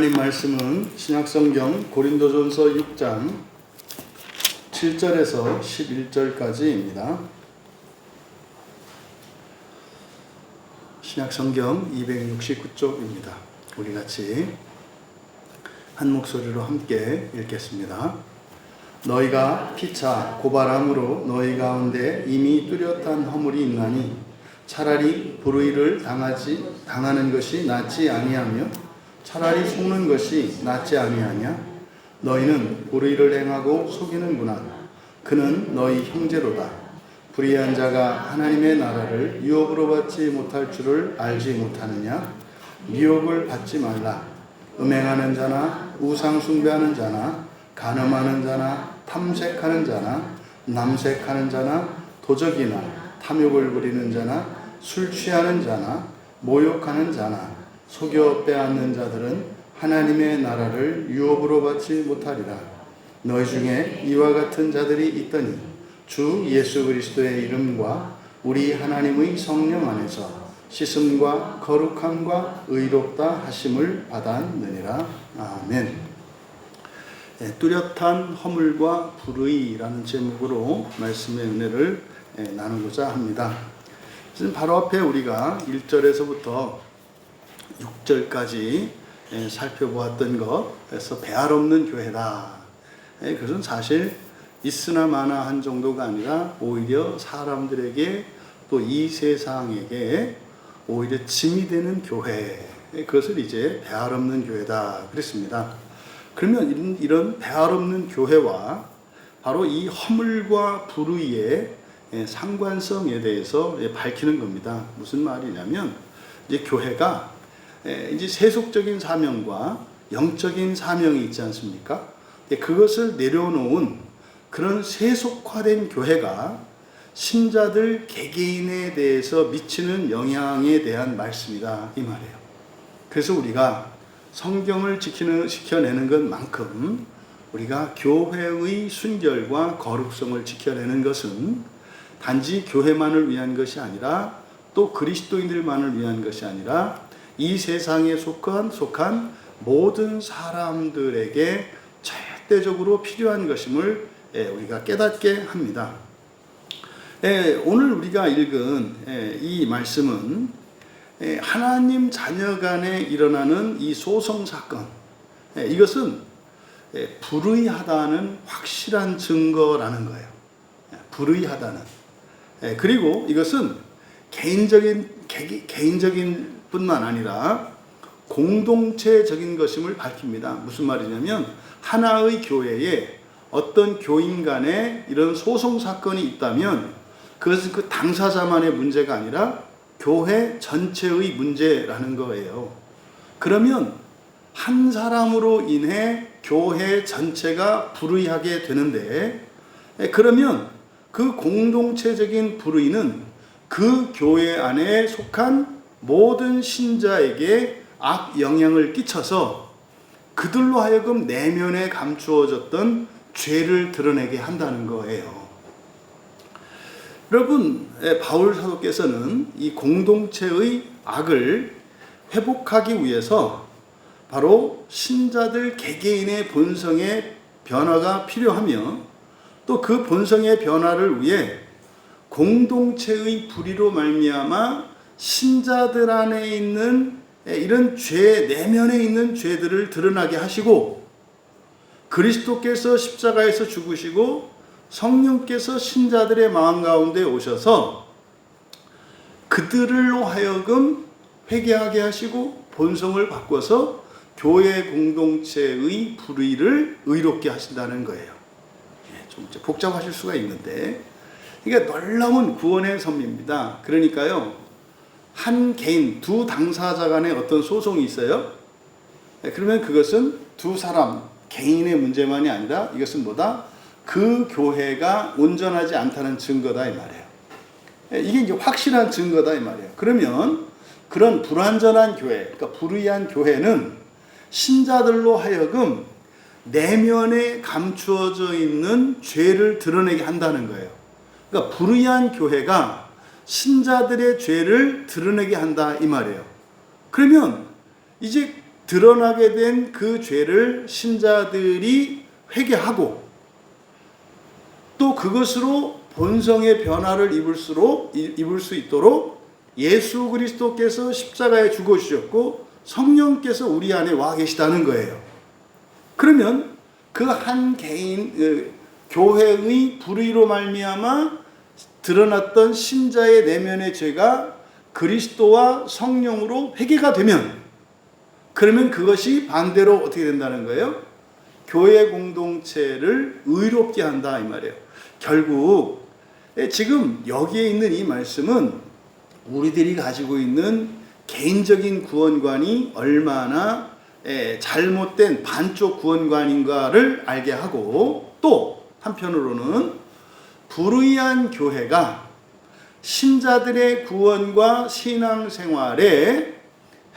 하나님 말씀은 신약성경 고린도전서 6장 7절에서 11절까지입니다. 신약성경 269쪽입니다. 우리 같이 한 목소리로 함께 읽겠습니다. 너희가 피차 고발함으로 너희 가운데 이미 뚜렷한 허물이 있나니 차라리 불의를 당하는 것이 낫지 아니하며 차라리 속는 것이 낫지 아니하냐? 너희는 불의를 행하고 속이는구나. 그는 너희 형제로다. 불의한 자가 하나님의 나라를 유혹으로 받지 못할 줄을 알지 못하느냐? 미혹을 받지 말라. 음행하는 자나 우상 숭배하는 자나 간음하는 자나 탐색하는 자나 남색하는 자나 도적이나 탐욕을 부리는 자나 술 취하는 자나 모욕하는 자나 속여 빼앗는 자들은 하나님의 나라를 유업으로 받지 못하리라. 너희 중에 이와 같은 자들이 있더니 주 예수 그리스도의 이름과 우리 하나님의 성령 안에서 씻음과 거룩함과 의롭다 하심을 받았느니라. 아멘. 뚜렷한 허물과 불의라는 제목으로 말씀의 은혜를 나누고자 합니다. 지금 바로 앞에 우리가 1절에서부터 6절까지 살펴보았던 것에서 배알 없는 교회다. 그것은 사실 있으나 마나 한 정도가 아니라 오히려 사람들에게 또 이 세상에게 오히려 짐이 되는 교회, 그것을 이제 배알 없는 교회다 그랬습니다. 그러면 이런 배알 없는 교회와 바로 이 허물과 불의의 상관성에 대해서 밝히는 겁니다. 무슨 말이냐면 이제 교회가 이제 세속적인 사명과 영적인 사명이 있지 않습니까? 그것을 내려놓은 그런 세속화된 교회가 신자들 개개인에 대해서 미치는 영향에 대한 말씀이다 이 말이에요. 그래서 우리가 성경을 지켜내는 것만큼 우리가 교회의 순결과 거룩성을 지켜내는 것은 단지 교회만을 위한 것이 아니라 또 그리스도인들만을 위한 것이 아니라 이 세상에 속한 모든 사람들에게 절대적으로 필요한 것임을 우리가 깨닫게 합니다. 오늘 우리가 읽은 이 말씀은 하나님 자녀 간에 일어나는 이 소송 사건, 이것은 불의하다는 확실한 증거라는 거예요. 불의하다는. 그리고 이것은 개인적인 뿐만 아니라 공동체적인 것임을 밝힙니다. 무슨 말이냐면 하나의 교회에 어떤 교인 간에 이런 소송 사건이 있다면 그것은 그 당사자만의 문제가 아니라 교회 전체의 문제라는 거예요. 그러면 한 사람으로 인해 교회 전체가 불의하게 되는데, 그러면 그 공동체적인 불의는 그 교회 안에 속한 모든 신자에게 악 영향을 끼쳐서 그들로 하여금 내면에 감추어졌던 죄를 드러내게 한다는 거예요. 여러분, 바울 사도께서는 이 공동체의 악을 회복하기 위해서 바로 신자들 개개인의 본성의 변화가 필요하며 또 그 본성의 변화를 위해 공동체의 불의로 말미암아 신자들 안에 있는 이런 죄, 내면에 있는 죄들을 드러나게 하시고 그리스도께서 십자가에서 죽으시고 성령께서 신자들의 마음 가운데 오셔서 그들로 하여금 회개하게 하시고 본성을 바꿔서 교회 공동체의 불의를 의롭게 하신다는 거예요. 좀 복잡하실 수가 있는데 이게 놀라운 구원의 섭리입니다. 그러니까요, 한 개인, 두 당사자 간에 어떤 소송이 있어요. 그러면 그것은 두 사람, 개인의 문제만이 아니라 이것은 뭐다? 그 교회가 온전하지 않다는 증거다 이 말이에요. 이게 이제 확실한 증거다 이 말이에요. 그러면 그런 불완전한 교회, 그러니까 불의한 교회는 신자들로 하여금 내면에 감추어져 있는 죄를 드러내게 한다는 거예요. 그러니까 불의한 교회가 신자들의 죄를 드러내게 한다 이 말이에요. 그러면 이제 드러나게 된 그 죄를 신자들이 회개하고 또 그것으로 본성의 변화를 입을 수 있도록 예수 그리스도께서 십자가에 죽어주셨고 성령께서 우리 안에 와 계시다는 거예요. 그러면 그 한 개인 교회의 불의로 말미암아 드러났던 신자의 내면의 죄가 그리스도와 성령으로 회개가 되면, 그러면 그것이 반대로 어떻게 된다는 거예요? 교회 공동체를 의롭게 한다 이 말이에요. 결국 지금 여기에 있는 이 말씀은 우리들이 가지고 있는 개인적인 구원관이 얼마나 잘못된 반쪽 구원관인가를 알게 하고, 또 한편으로는 불의한 교회가 신자들의 구원과 신앙생활에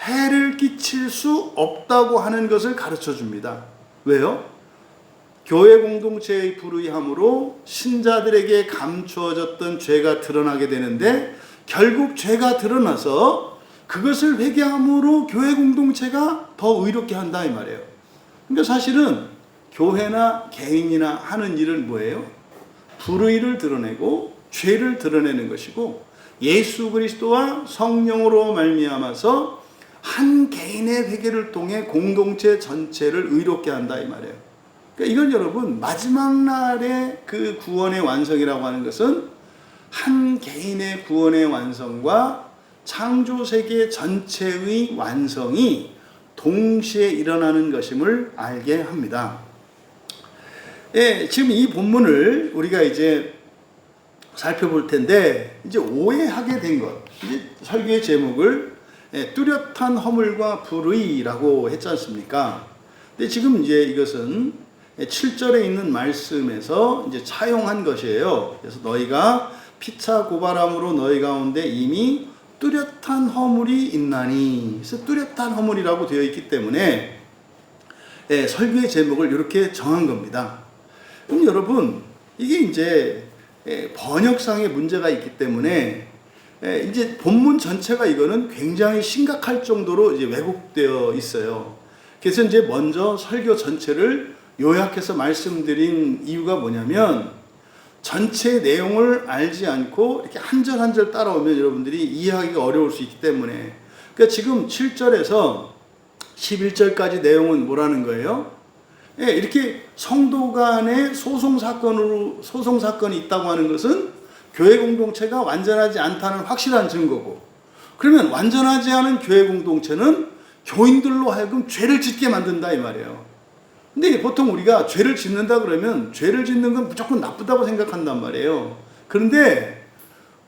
해를 끼칠 수 없다고 하는 것을 가르쳐 줍니다. 왜요? 교회 공동체의 불의함으로 신자들에게 감추어졌던 죄가 드러나게 되는데, 결국 죄가 드러나서 그것을 회개함으로 교회 공동체가 더 의롭게 한다 이 말이에요. 그러니까 사실은 교회나 개인이나 하는 일은 뭐예요? 불의를 드러내고 죄를 드러내는 것이고, 예수 그리스도와 성령으로 말미암아서 한 개인의 회개를 통해 공동체 전체를 의롭게 한다 이 말이에요. 그러니까 이건 여러분, 마지막 날의 그 구원의 완성이라고 하는 것은 한 개인의 구원의 완성과 창조 세계 전체의 완성이 동시에 일어나는 것임을 알게 합니다. 지금 이 본문을 우리가 이제 살펴볼 텐데, 이제 오해하게 된 것, 이제 설교의 제목을 뚜렷한 허물과 불의라고 했지 않습니까? 근데 지금 이제 이것은 7절에 있는 말씀에서 이제 차용한 것이에요. 그래서 너희가 피차 고발함으로 너희 가운데 이미 뚜렷한 허물이 있나니, 그래서 뚜렷한 허물이라고 되어 있기 때문에 설교의 제목을 이렇게 정한 겁니다. 그럼 여러분, 이게 이제 번역상의 문제가 있기 때문에 이제 본문 전체가 이거는 굉장히 심각할 정도로 이제 왜곡되어 있어요. 그래서 이제 먼저 설교 전체를 요약해서 말씀드린 이유가 뭐냐면, 전체 내용을 알지 않고 이렇게 한 절 한 절 따라오면 여러분들이 이해하기가 어려울 수 있기 때문에, 그러니까 지금 7절에서 11절까지 내용은 뭐라는 거예요? 이렇게 성도 간의 소송 사건이 있다고 하는 것은 교회 공동체가 완전하지 않다는 확실한 증거고, 그러면 완전하지 않은 교회 공동체는 교인들로 하여금 죄를 짓게 만든다 이 말이에요. 근데 보통 우리가 죄를 짓는다 그러면 죄를 짓는 건 무조건 나쁘다고 생각한단 말이에요. 그런데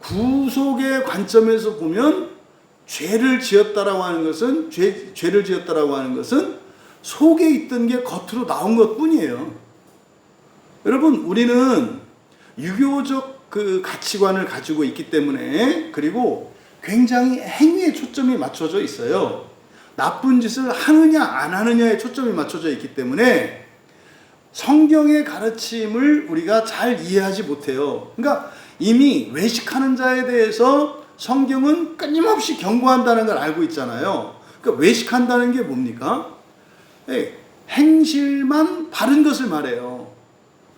구속의 관점에서 보면 죄를 지었다라고 하는 것은 죄를 지었다라고 하는 것은 속에 있던 게 겉으로 나온 것뿐이에요. 여러분, 우리는 유교적 그 가치관을 가지고 있기 때문에, 그리고 굉장히 행위에 초점이 맞춰져 있어요. 나쁜 짓을 하느냐 안 하느냐에 초점이 맞춰져 있기 때문에 성경의 가르침을 우리가 잘 이해하지 못해요. 그러니까 이미 외식하는 자에 대해서 성경은 끊임없이 경고한다는 걸 알고 있잖아요. 그러니까 외식한다는 게 뭡니까? 행실만 바른 것을 말해요.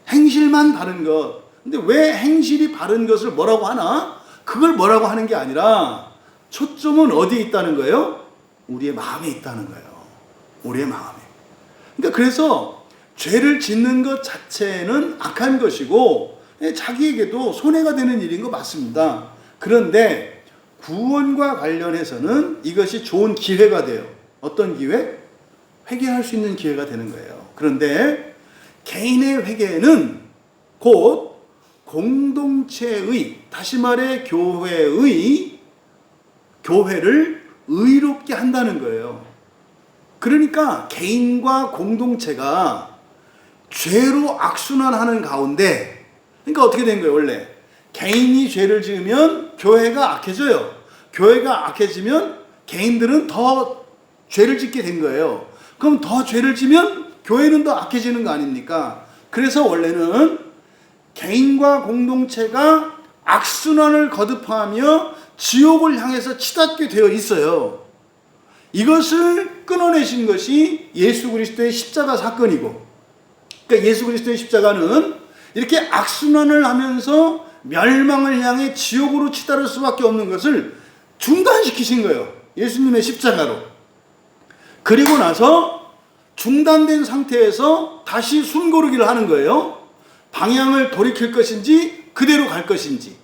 행실만 바른 것. 근데 왜 행실이 바른 것을 뭐라고 하나? 그걸 뭐라고 하는 게 아니라 초점은 어디에 있다는 거예요? 우리의 마음에 있다는 거예요. 우리의 마음에. 그러니까 그래서 죄를 짓는 것 자체는 악한 것이고 자기에게도 손해가 되는 일인 거 맞습니다. 그런데 구원과 관련해서는 이것이 좋은 기회가 돼요. 어떤 기회? 회개할 수 있는 기회가 되는 거예요. 그런데 개인의 회개는 곧 공동체의, 다시 말해 교회를 의롭게 한다는 거예요. 그러니까 개인과 공동체가 죄로 악순환하는 가운데, 그러니까 어떻게 된 거예요? 원래 개인이 죄를 지으면 교회가 악해져요. 교회가 악해지면 개인들은 더 죄를 짓게 된 거예요. 그럼 더 죄를 지면 교회는 더 악해지는 거 아닙니까? 그래서 원래는 개인과 공동체가 악순환을 거듭하며 지옥을 향해서 치닫게 되어 있어요. 이것을 끊어내신 것이 예수 그리스도의 십자가 사건이고, 그러니까 예수 그리스도의 십자가는 이렇게 악순환을 하면서 멸망을 향해 지옥으로 치달을 수밖에 없는 것을 중단시키신 거예요. 예수님의 십자가로. 그리고 나서 중단된 상태에서 다시 숨고르기를 하는 거예요. 방향을 돌이킬 것인지 그대로 갈 것인지.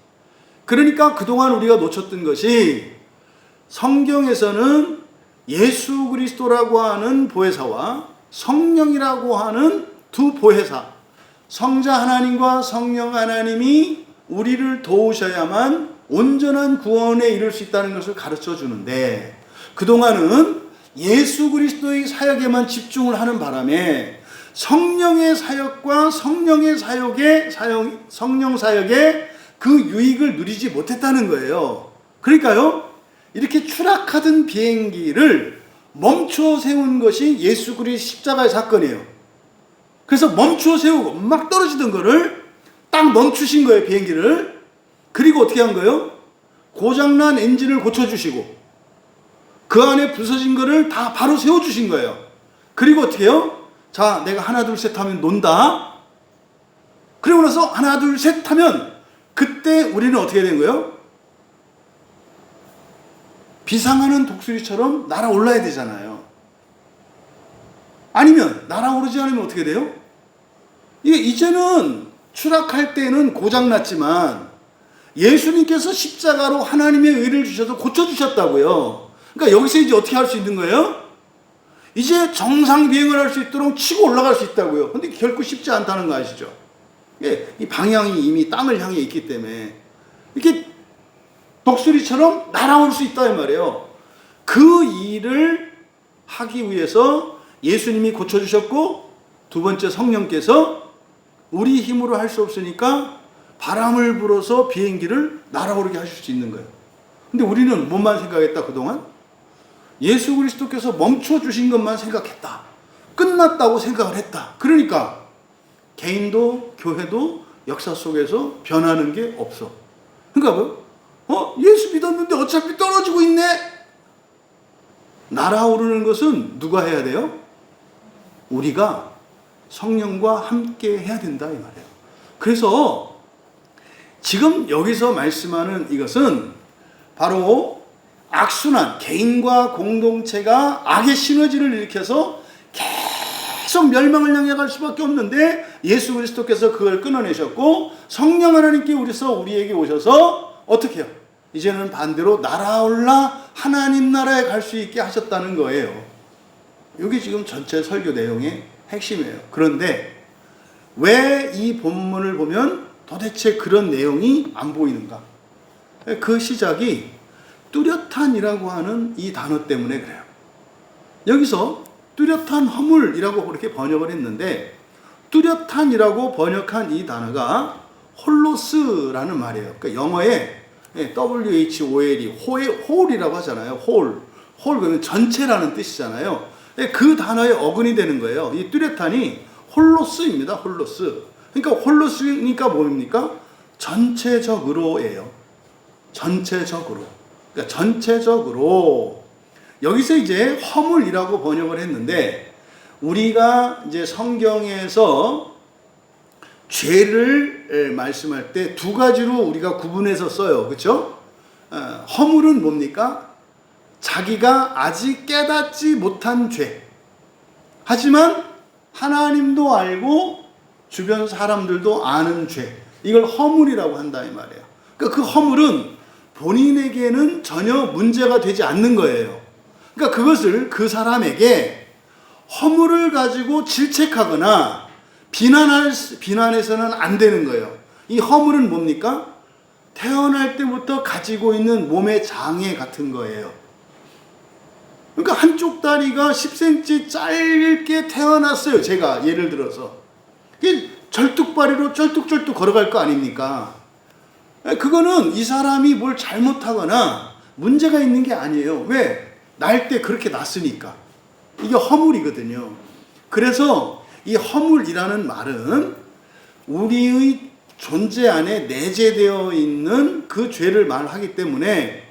그러니까 그동안 우리가 놓쳤던 것이, 성경에서는 예수 그리스도라고 하는 보혜사와 성령이라고 하는 두 보혜사, 성자 하나님과 성령 하나님이 우리를 도우셔야만 온전한 구원에 이를 수 있다는 것을 가르쳐 주는데, 그동안은 예수 그리스도의 사역에만 집중을 하는 바람에 성령의 사역과 성령 사역의 그 유익을 누리지 못했다는 거예요. 그러니까요, 이렇게 추락하던 비행기를 멈추어 세운 것이 예수 그리스도의 십자가의 사건이에요. 그래서 멈추어 세우고 막 떨어지던 거를 딱 멈추신 거예요, 비행기를. 그리고 어떻게 한 거예요? 고장난 엔진을 고쳐주시고 그 안에 부서진 거를 다 바로 세워주신 거예요. 그리고 어떻게 해요? 자, 내가 하나 둘 셋 하면 논다. 그리고 나서 하나 둘 셋 하면 그때 우리는 어떻게 된 거예요? 비상하는 독수리처럼 날아올라야 되잖아요. 아니면 날아오르지 않으면 어떻게 돼요? 이제는 추락할 때는 고장났지만 예수님께서 십자가로 하나님의 의를 주셔서 고쳐주셨다고요. 그러니까 여기서 이제 어떻게 할 수 있는 거예요? 이제 정상 비행을 할 수 있도록 치고 올라갈 수 있다고요. 근데 결코 쉽지 않다는 거 아시죠? 이 방향이 이미 땅을 향해 있기 때문에 이렇게 독수리처럼 날아올 수 있다 이 말이에요. 그 일을 하기 위해서 예수님이 고쳐주셨고, 두 번째 성령께서 우리 힘으로 할 수 없으니까 바람을 불어서 비행기를 날아오르게 하실 수 있는 거예요. 근데 우리는 뭐만 생각했다 그동안? 예수 그리스도께서 멈춰주신 것만 생각했다. 끝났다고 생각을 했다. 그러니까 개인도 교회도 역사 속에서 변하는 게 없어. 그러니까 예수 믿었는데 어차피 떨어지고 있네. 날아오르는 것은 누가 해야 돼요? 우리가 성령과 함께 해야 된다 이 말이에요. 그래서 지금 여기서 말씀하는 이것은 바로 악순환, 개인과 공동체가 악의 시너지를 일으켜서 계속 멸망을 향해 갈 수밖에 없는데, 예수 그리스도께서 그걸 끊어내셨고 성령 하나님께서 우리에게 오셔서 어떻게 해요? 이제는 반대로 날아올라 하나님 나라에 갈 수 있게 하셨다는 거예요. 이게 지금 전체 설교 내용의 핵심이에요. 그런데 왜 이 본문을 보면 도대체 그런 내용이 안 보이는가? 그 시작이 뚜렷한이라고 하는 이 단어 때문에 그래요. 여기서 뚜렷한 허물이라고 그렇게 번역을 했는데, 뚜렷한이라고 번역한 이 단어가 홀로스라는 말이에요. 그러니까 영어에 WHOL이 홀이라고 하잖아요. 홀 그러면 전체라는 뜻이잖아요. 그 단어의 어근이 되는 거예요. 이 뚜렷한이 홀로스입니다. 홀로스. 그러니까 홀로스니까 뭡니까? 전체적으로예요. 전체적으로. 그러니까 전체적으로. 여기서 이제 허물이라고 번역을 했는데, 우리가 이제 성경에서 죄를 말씀할 때 두 가지로 우리가 구분해서 써요. 그렇죠? 허물은 뭡니까? 자기가 아직 깨닫지 못한 죄. 하지만 하나님도 알고 주변 사람들도 아는 죄. 이걸 허물이라고 한다 이 말이에요. 그러니까 그 허물은 본인에게는 전혀 문제가 되지 않는 거예요. 그러니까 그것을 그 사람에게 허물을 가지고 질책하거나 비난해서는 안 되는 거예요. 이 허물은 뭡니까? 태어날 때부터 가지고 있는 몸의 장애 같은 거예요. 그러니까 한쪽 다리가 10cm 짧게 태어났어요. 제가 예를 들어서. 절뚝발이로 쩔뚝쩔뚝 걸어갈 거 아닙니까? 그거는 이 사람이 뭘 잘못하거나 문제가 있는 게 아니에요. 왜? 날 때 그렇게 났으니까. 이게 허물이거든요. 그래서 이 허물이라는 말은 우리의 존재 안에 내재되어 있는 그 죄를 말하기 때문에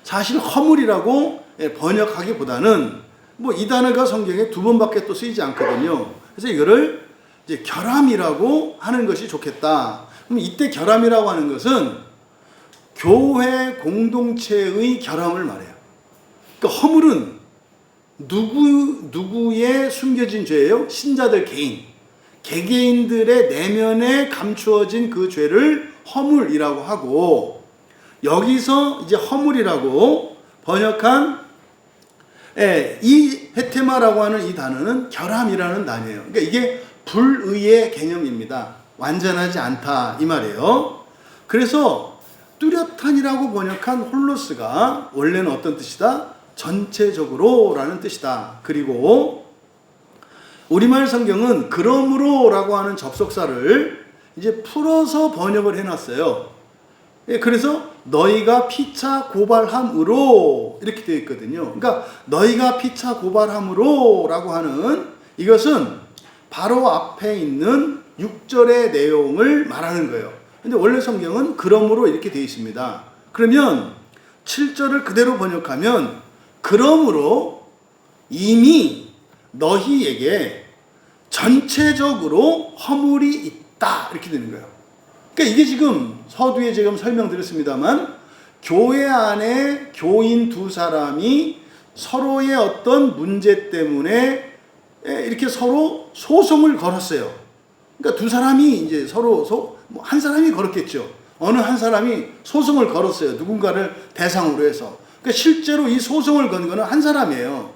사실 허물이라고 번역하기보다는 뭐 이 단어가 성경에 두 번밖에 또 쓰이지 않거든요. 그래서 이거를 이제 결함이라고 하는 것이 좋겠다. 그럼 이때 결함이라고 하는 것은 교회 공동체의 결함을 말해요. 그러니까 허물은 누구의 숨겨진 죄예요? 신자들 개개인들의 내면에 감추어진 그 죄를 허물이라고 하고, 여기서 이제 허물이라고 번역한 이 헤테마라고 하는 이 단어는 결함이라는 단어예요. 그러니까 이게 불의의 개념입니다. 완전하지 않다 이 말이에요. 그래서 뚜렷한이라고 번역한 홀로스가 원래는 어떤 뜻이다? 전체적으로 라는 뜻이다. 그리고 우리말 성경은 그러므로 라고 하는 접속사를 이제 풀어서 번역을 해놨어요. 그래서 너희가 피차 고발함으로 이렇게 되어 있거든요. 그러니까 너희가 피차 고발함으로 라고 하는 이것은 바로 앞에 있는 6절의 내용을 말하는 거예요. 근데 원래 성경은 그러므로 이렇게 되어 있습니다. 그러면 7절을 그대로 번역하면 그러므로 이미 너희에게 전체적으로 허물이 있다 이렇게 되는 거예요. 그러니까 이게 지금 서두에 지금 설명드렸습니다만 교회 안에 교인 두 사람이 서로의 어떤 문제 때문에 이렇게 서로 소송을 걸었어요. 그러니까 두 사람이 이제 서로 한 사람이 걸었겠죠. 어느 한 사람이 소송을 걸었어요. 누군가를 대상으로 해서. 그러니까 실제로 이 소송을 건 거는 한 사람이에요.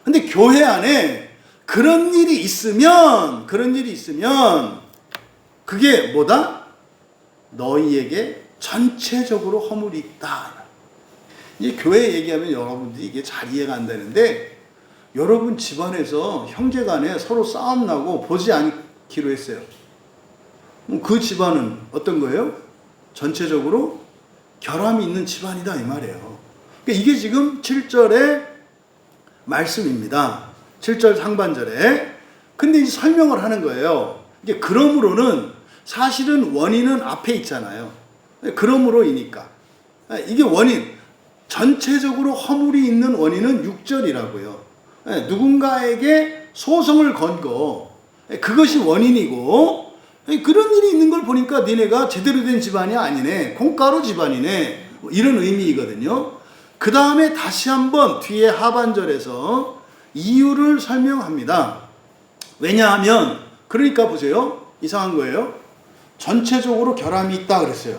근데 교회 안에 그런 일이 있으면 그게 뭐다? 너희에게 전체적으로 허물이 있다. 이 교회 얘기하면 여러분들이 이게 잘 이해가 안 되는데, 여러분 집안에서 형제간에 서로 싸움 나고 보지 않기로 했어요. 그 집안은 어떤 거예요? 전체적으로 결함이 있는 집안이다 이 말이에요. 그러니까 이게 지금 7절의 말씀입니다. 7절 상반절에. 근데 이제 설명을 하는 거예요. 이게 그러므로는 사실은 원인은 앞에 있잖아요. 그러므로이니까. 이게 원인, 전체적으로 허물이 있는 원인은 6절이라고요. 누군가에게 소송을 건 거, 그것이 원인이고, 그런 일이 있는 걸 보니까 니네가 제대로 된 집안이 아니네, 콩가루 집안이네, 이런 의미이거든요. 그 다음에 다시 한번 뒤에 하반절에서 이유를 설명합니다. 왜냐하면, 그러니까 보세요. 이상한 거예요. 전체적으로 결함이 있다 그랬어요.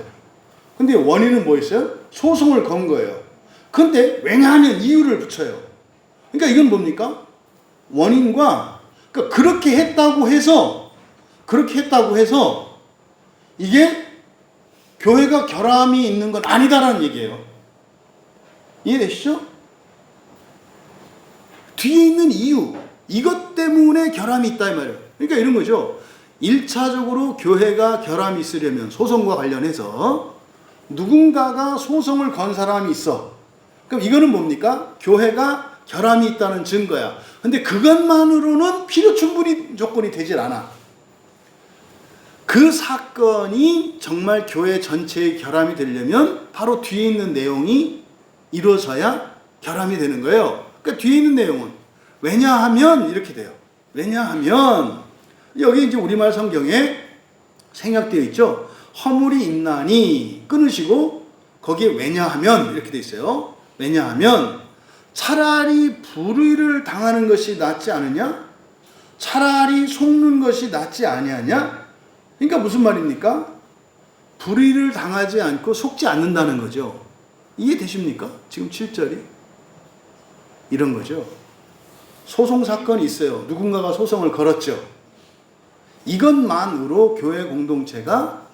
근데 원인은 뭐였어요? 소송을 건 거예요. 근데 왜냐하면 이유를 붙여요. 그러니까 이건 뭡니까? 원인과, 그러니까 그렇게 했다고 해서 이게 교회가 결함이 있는 건 아니다라는 얘기예요. 이해되시죠? 뒤에 있는 이유, 이것 때문에 결함이 있다 이 말이에요. 그러니까 이런 거죠. 1차적으로 교회가 결함이 있으려면 소송과 관련해서 누군가가 소송을 건 사람이 있어. 그럼 이거는 뭡니까? 교회가 결함이 있다는 증거야. 근데 그것만으로는 필요 충분히 조건이 되질 않아. 그 사건이 정말 교회 전체의 결함이 되려면 바로 뒤에 있는 내용이 이루어져야 결함이 되는 거예요. 그러니까 뒤에 있는 내용은 왜냐하면 이렇게 돼요. 왜냐하면 여기 이제 우리말 성경에 생략되어 있죠. 허물이 있나니 끊으시고 거기에 왜냐하면 이렇게 되어 있어요. 왜냐하면 차라리 불의를 당하는 것이 낫지 않으냐? 차라리 속는 것이 낫지 아니하냐? 그러니까 무슨 말입니까? 불의를 당하지 않고 속지 않는다는 거죠. 이해되십니까? 지금 7절이 이런 거죠. 소송 사건이 있어요. 누군가가 소송을 걸었죠. 이것만으로 교회 공동체가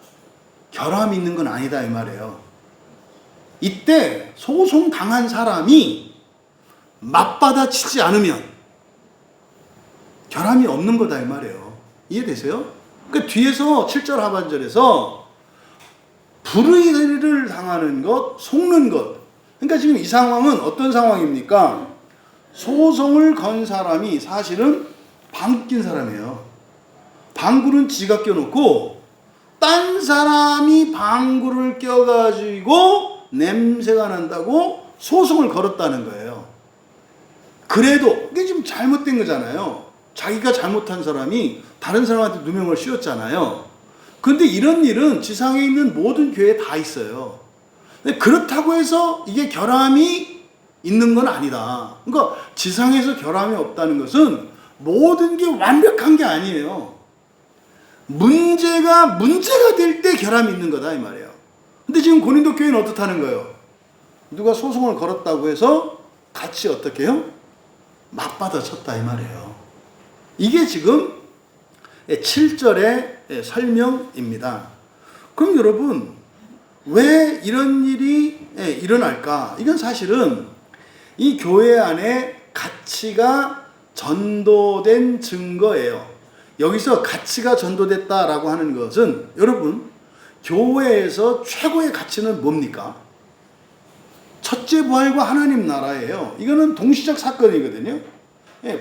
결함이 있는 건 아니다 이 말이에요. 이때 소송 당한 사람이 맞받아치지 않으면 결함이 없는 거다 이 말이에요. 이해되세요? 그러니까 뒤에서 7절 하반절에서 불의를 당하는 것, 속는 것. 그러니까 지금 이 상황은 어떤 상황입니까? 소송을 건 사람이 사실은 방귀 낀 사람이에요. 방구는 지가 껴놓고 딴 사람이 방구를 껴가지고 냄새가 난다고 소송을 걸었다는 거예요. 그래도 이게 지금 잘못된 거잖아요. 자기가 잘못한 사람이 다른 사람한테 누명을 씌웠잖아요. 그런데 이런 일은 지상에 있는 모든 교회에 다 있어요. 근데 그렇다고 해서 이게 결함이 있는 건 아니다. 그러니까 지상에서 결함이 없다는 것은 모든 게 완벽한 게 아니에요. 문제가 될 때 결함이 있는 거다 이 말이에요. 근데 지금 고린도 교회는 어떻다는 거예요? 누가 소송을 걸었다고 해서 같이 어떻게 해요? 맞받아 쳤다 이 말이에요. 이게 지금 7절의 설명입니다. 그럼 여러분 왜 이런 일이 일어날까? 이건 사실은 이 교회 안에 가치가 전도된 증거예요. 여기서 가치가 전도됐다라고 하는 것은 여러분 교회에서 최고의 가치는 뭡니까? 첫째 부활과 하나님 나라예요. 이거는 동시적 사건이거든요.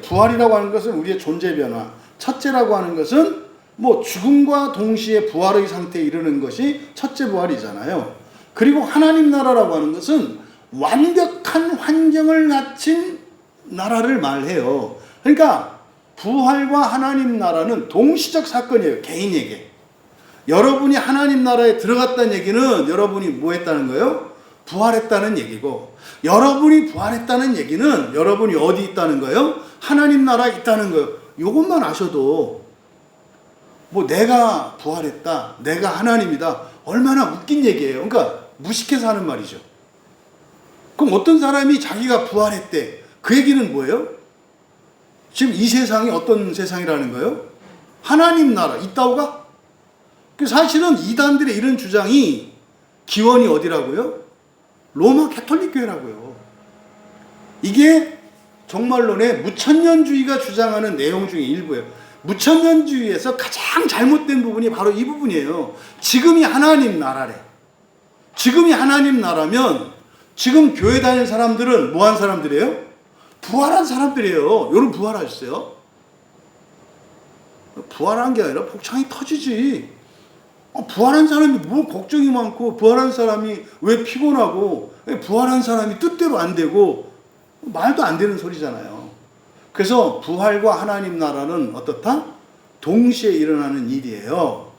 부활이라고 하는 것은 우리의 존재 변화. 첫째라고 하는 것은 뭐 죽음과 동시에 부활의 상태에 이르는 것이 첫째 부활이잖아요. 그리고 하나님 나라라고 하는 것은 완벽한 환경을 갖춘 나라를 말해요. 그러니까 부활과 하나님 나라는 동시적 사건이에요. 개인에게. 여러분이 하나님 나라에 들어갔다는 얘기는 여러분이 뭐 했다는 거예요? 부활했다는 얘기고, 여러분이 부활했다는 얘기는 여러분이 어디 있다는 거예요? 하나님 나라에 있다는 거예요. 이것만 아셔도 뭐 내가 부활했다, 내가 하나님이다, 얼마나 웃긴 얘기예요. 그러니까 무식해서 하는 말이죠. 그럼 어떤 사람이 자기가 부활했대, 그 얘기는 뭐예요? 지금 이 세상이 어떤 세상이라는 거예요? 하나님 나라 있다고가? 사실은 이단들의 이런 주장이 기원이 어디라고요? 로마 가톨릭 교회라고요. 이게 종말론의 무천년주의가 주장하는 내용 중에 일부예요. 무천년주의에서 가장 잘못된 부분이 바로 이 부분이에요. 지금이 하나님 나라래. 지금이 하나님 나라면 지금 교회 다니는 사람들은 뭐한 사람들이에요? 부활한 사람들이에요. 여러분 부활하셨어요? 부활한 게 아니라 복창이 터지지. 부활한 사람이 뭐 걱정이 많고, 부활한 사람이 왜 피곤하고, 부활한 사람이 뜻대로 안 되고, 말도 안 되는 소리잖아요. 그래서 부활과 하나님 나라는 어떻다? 동시에 일어나는 일이에요.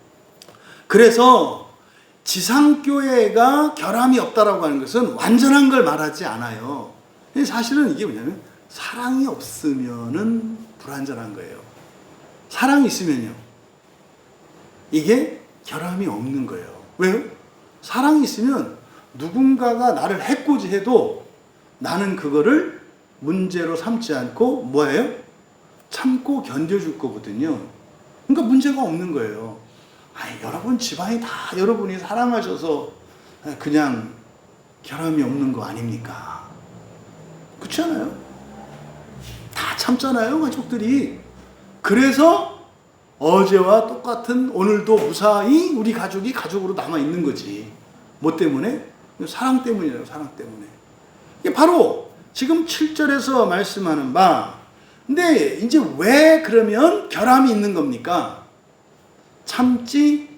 그래서 지상교회가 결함이 없다라고 하는 것은 완전한 걸 말하지 않아요. 사실은 이게 뭐냐면 사랑이 없으면은 불완전한 거예요. 사랑이 있으면요, 이게 결함이 없는 거예요. 왜요? 사랑이 있으면 누군가가 나를 해코지 해도 나는 그거를 문제로 삼지 않고 뭐예요? 참고 견뎌줄 거거든요. 그러니까 문제가 없는 거예요. 여러분 집안이 다 여러분이 사랑하셔서 그냥 결함이 없는 거 아닙니까? 그렇지 않아요? 다 참잖아요, 가족들이. 그래서 어제와 똑같은 오늘도 무사히 우리 가족이 가족으로 남아있는 거지. 뭐 때문에? 사랑 때문이에요. 사랑 때문에. 이게 바로 지금 7절에서 말씀하는 바. 근데 이제 왜 그러면 결함이 있는 겁니까? 참지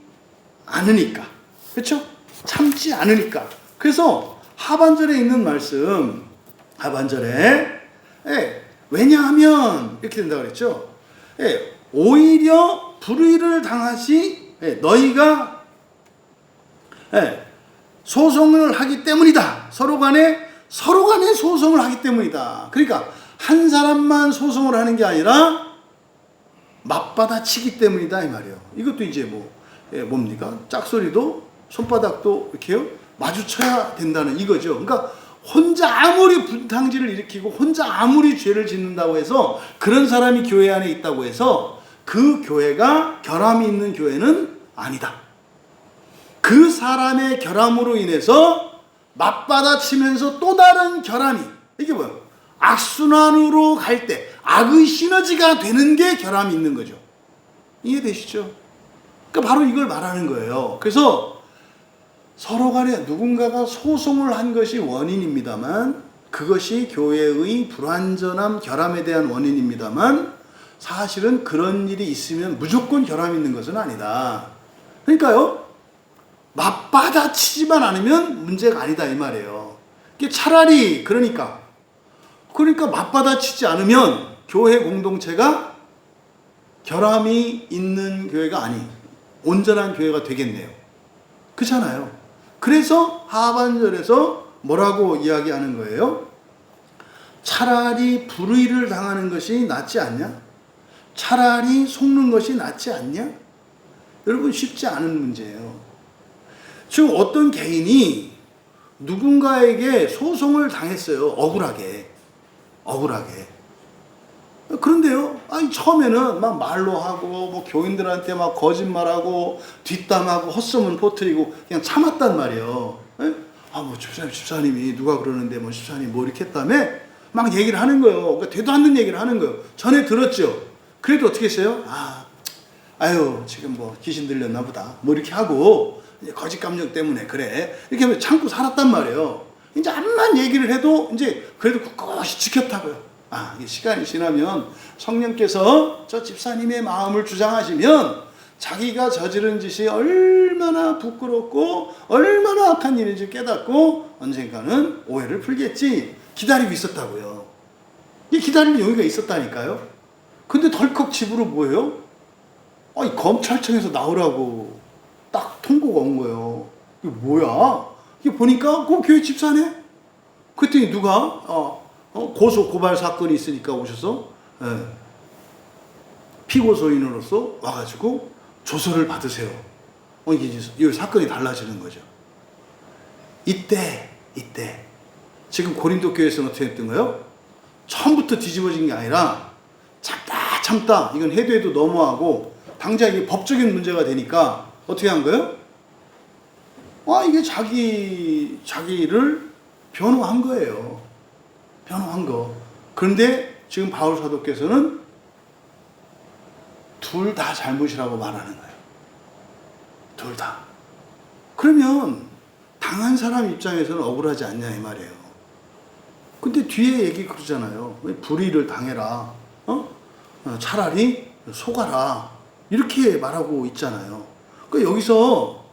않으니까. 그렇죠? 참지 않으니까. 그래서 하반절에 있는 말씀, 하반절에 왜냐하면 이렇게 된다고 그랬죠. 오히려 불의를 당하시 너희가 소송을 하기 때문이다. 서로 간에 소송을 하기 때문이다. 그러니까 한 사람만 소송을 하는 게 아니라 맞받아치기 때문이다 이 말이에요. 이것도 이제 뭡니까? 짝소리도 손바닥도 이렇게요 마주쳐야 된다는 이거죠. 그러니까 혼자 아무리 분탕질을 일으키고 혼자 아무리 죄를 짓는다고 해서 그런 사람이 교회 안에 있다고 해서 그 교회가 결함이 있는 교회는 아니다. 그 사람의 결함으로 인해서 맞받아치면서 또 다른 결함이, 이게 뭐예요? 악순환으로 갈 때 악의 시너지가 되는 게 결함이 있는 거죠. 이해되시죠? 그러니까 바로 이걸 말하는 거예요. 그래서 서로 간에 누군가가 소송을 한 것이 원인입니다만, 그것이 교회의 불완전함, 결함에 대한 원인입니다만, 사실은 그런 일이 있으면 무조건 결함이 있는 것은 아니다. 그러니까요, 맞받아치지만 않으면 문제가 아니다 이 말이에요. 차라리 그러니까 그러니까 맞받아치지 않으면 교회 공동체가 결함이 있는 교회가 아닌 온전한 교회가 되겠네요. 그렇잖아요. 그래서 하반절에서 뭐라고 이야기하는 거예요? 차라리 불의를 당하는 것이 낫지 않냐? 차라리 속는 것이 낫지 않냐? 여러분, 쉽지 않은 문제예요. 지금 어떤 개인이 누군가에게 소송을 당했어요. 억울하게. 그런데요, 아니, 처음에는 막 말로 하고, 뭐, 교인들한테 막 거짓말하고, 뒷담하고, 헛소문 퍼뜨리고, 그냥 참았단 말이에요. 예? 아, 뭐, 집사님이 누가 그러는데, 뭐, 집사님 뭐 이렇게 했다며? 막 얘기를 하는 거예요. 그러니까 되도 않는 얘기를 하는 거예요. 전에 들었죠? 그래도 어떻게 했어요? 아유, 지금 뭐, 귀신 들렸나 보다. 뭐, 이렇게 하고, 이제 거짓 감정 때문에 그래. 이렇게 하면 참고 살았단 말이에요. 이제 암만 얘기를 해도, 이제, 그래도 꿋꿋이 지켰다고요. 이게 시간이 지나면 성령께서 저 집사님의 마음을 주장하시면 자기가 저지른 짓이 얼마나 부끄럽고 얼마나 악한 일인지 깨닫고 언젠가는 오해를 풀겠지 기다리고 있었다고요. 이 기다리는 용의가 있었다니까요. 근데 덜컥 집으로 뭐예요? 검찰청에서 나오라고 딱 통보가 온 거예요. 이게 뭐야? 이게 보니까 그 교회 집사네? 그랬더니 누가 고소 고발 사건이 있으니까 오셔서 피고소인으로서 와가지고 조서를 받으세요. 이게 이 사건이 달라지는 거죠. 이때 지금 고린도 교회에서는 어떻게 했던 거예요? 처음부터 뒤집어진 게 아니라 참다 이건 해도 넘어가고 당장 이게 법적인 문제가 되니까 어떻게 한 거예요? 이게 자기를 변호한 거예요. 변호한 거. 그런데 지금 바울 사도께서는 둘 다 잘못이라고 말하는 거예요. 둘 다. 그러면 당한 사람 입장에서는 억울하지 않냐 이 말이에요. 근데 뒤에 얘기 그러잖아요. 불의를 당해라. 차라리 속아라. 이렇게 말하고 있잖아요. 그러니까 여기서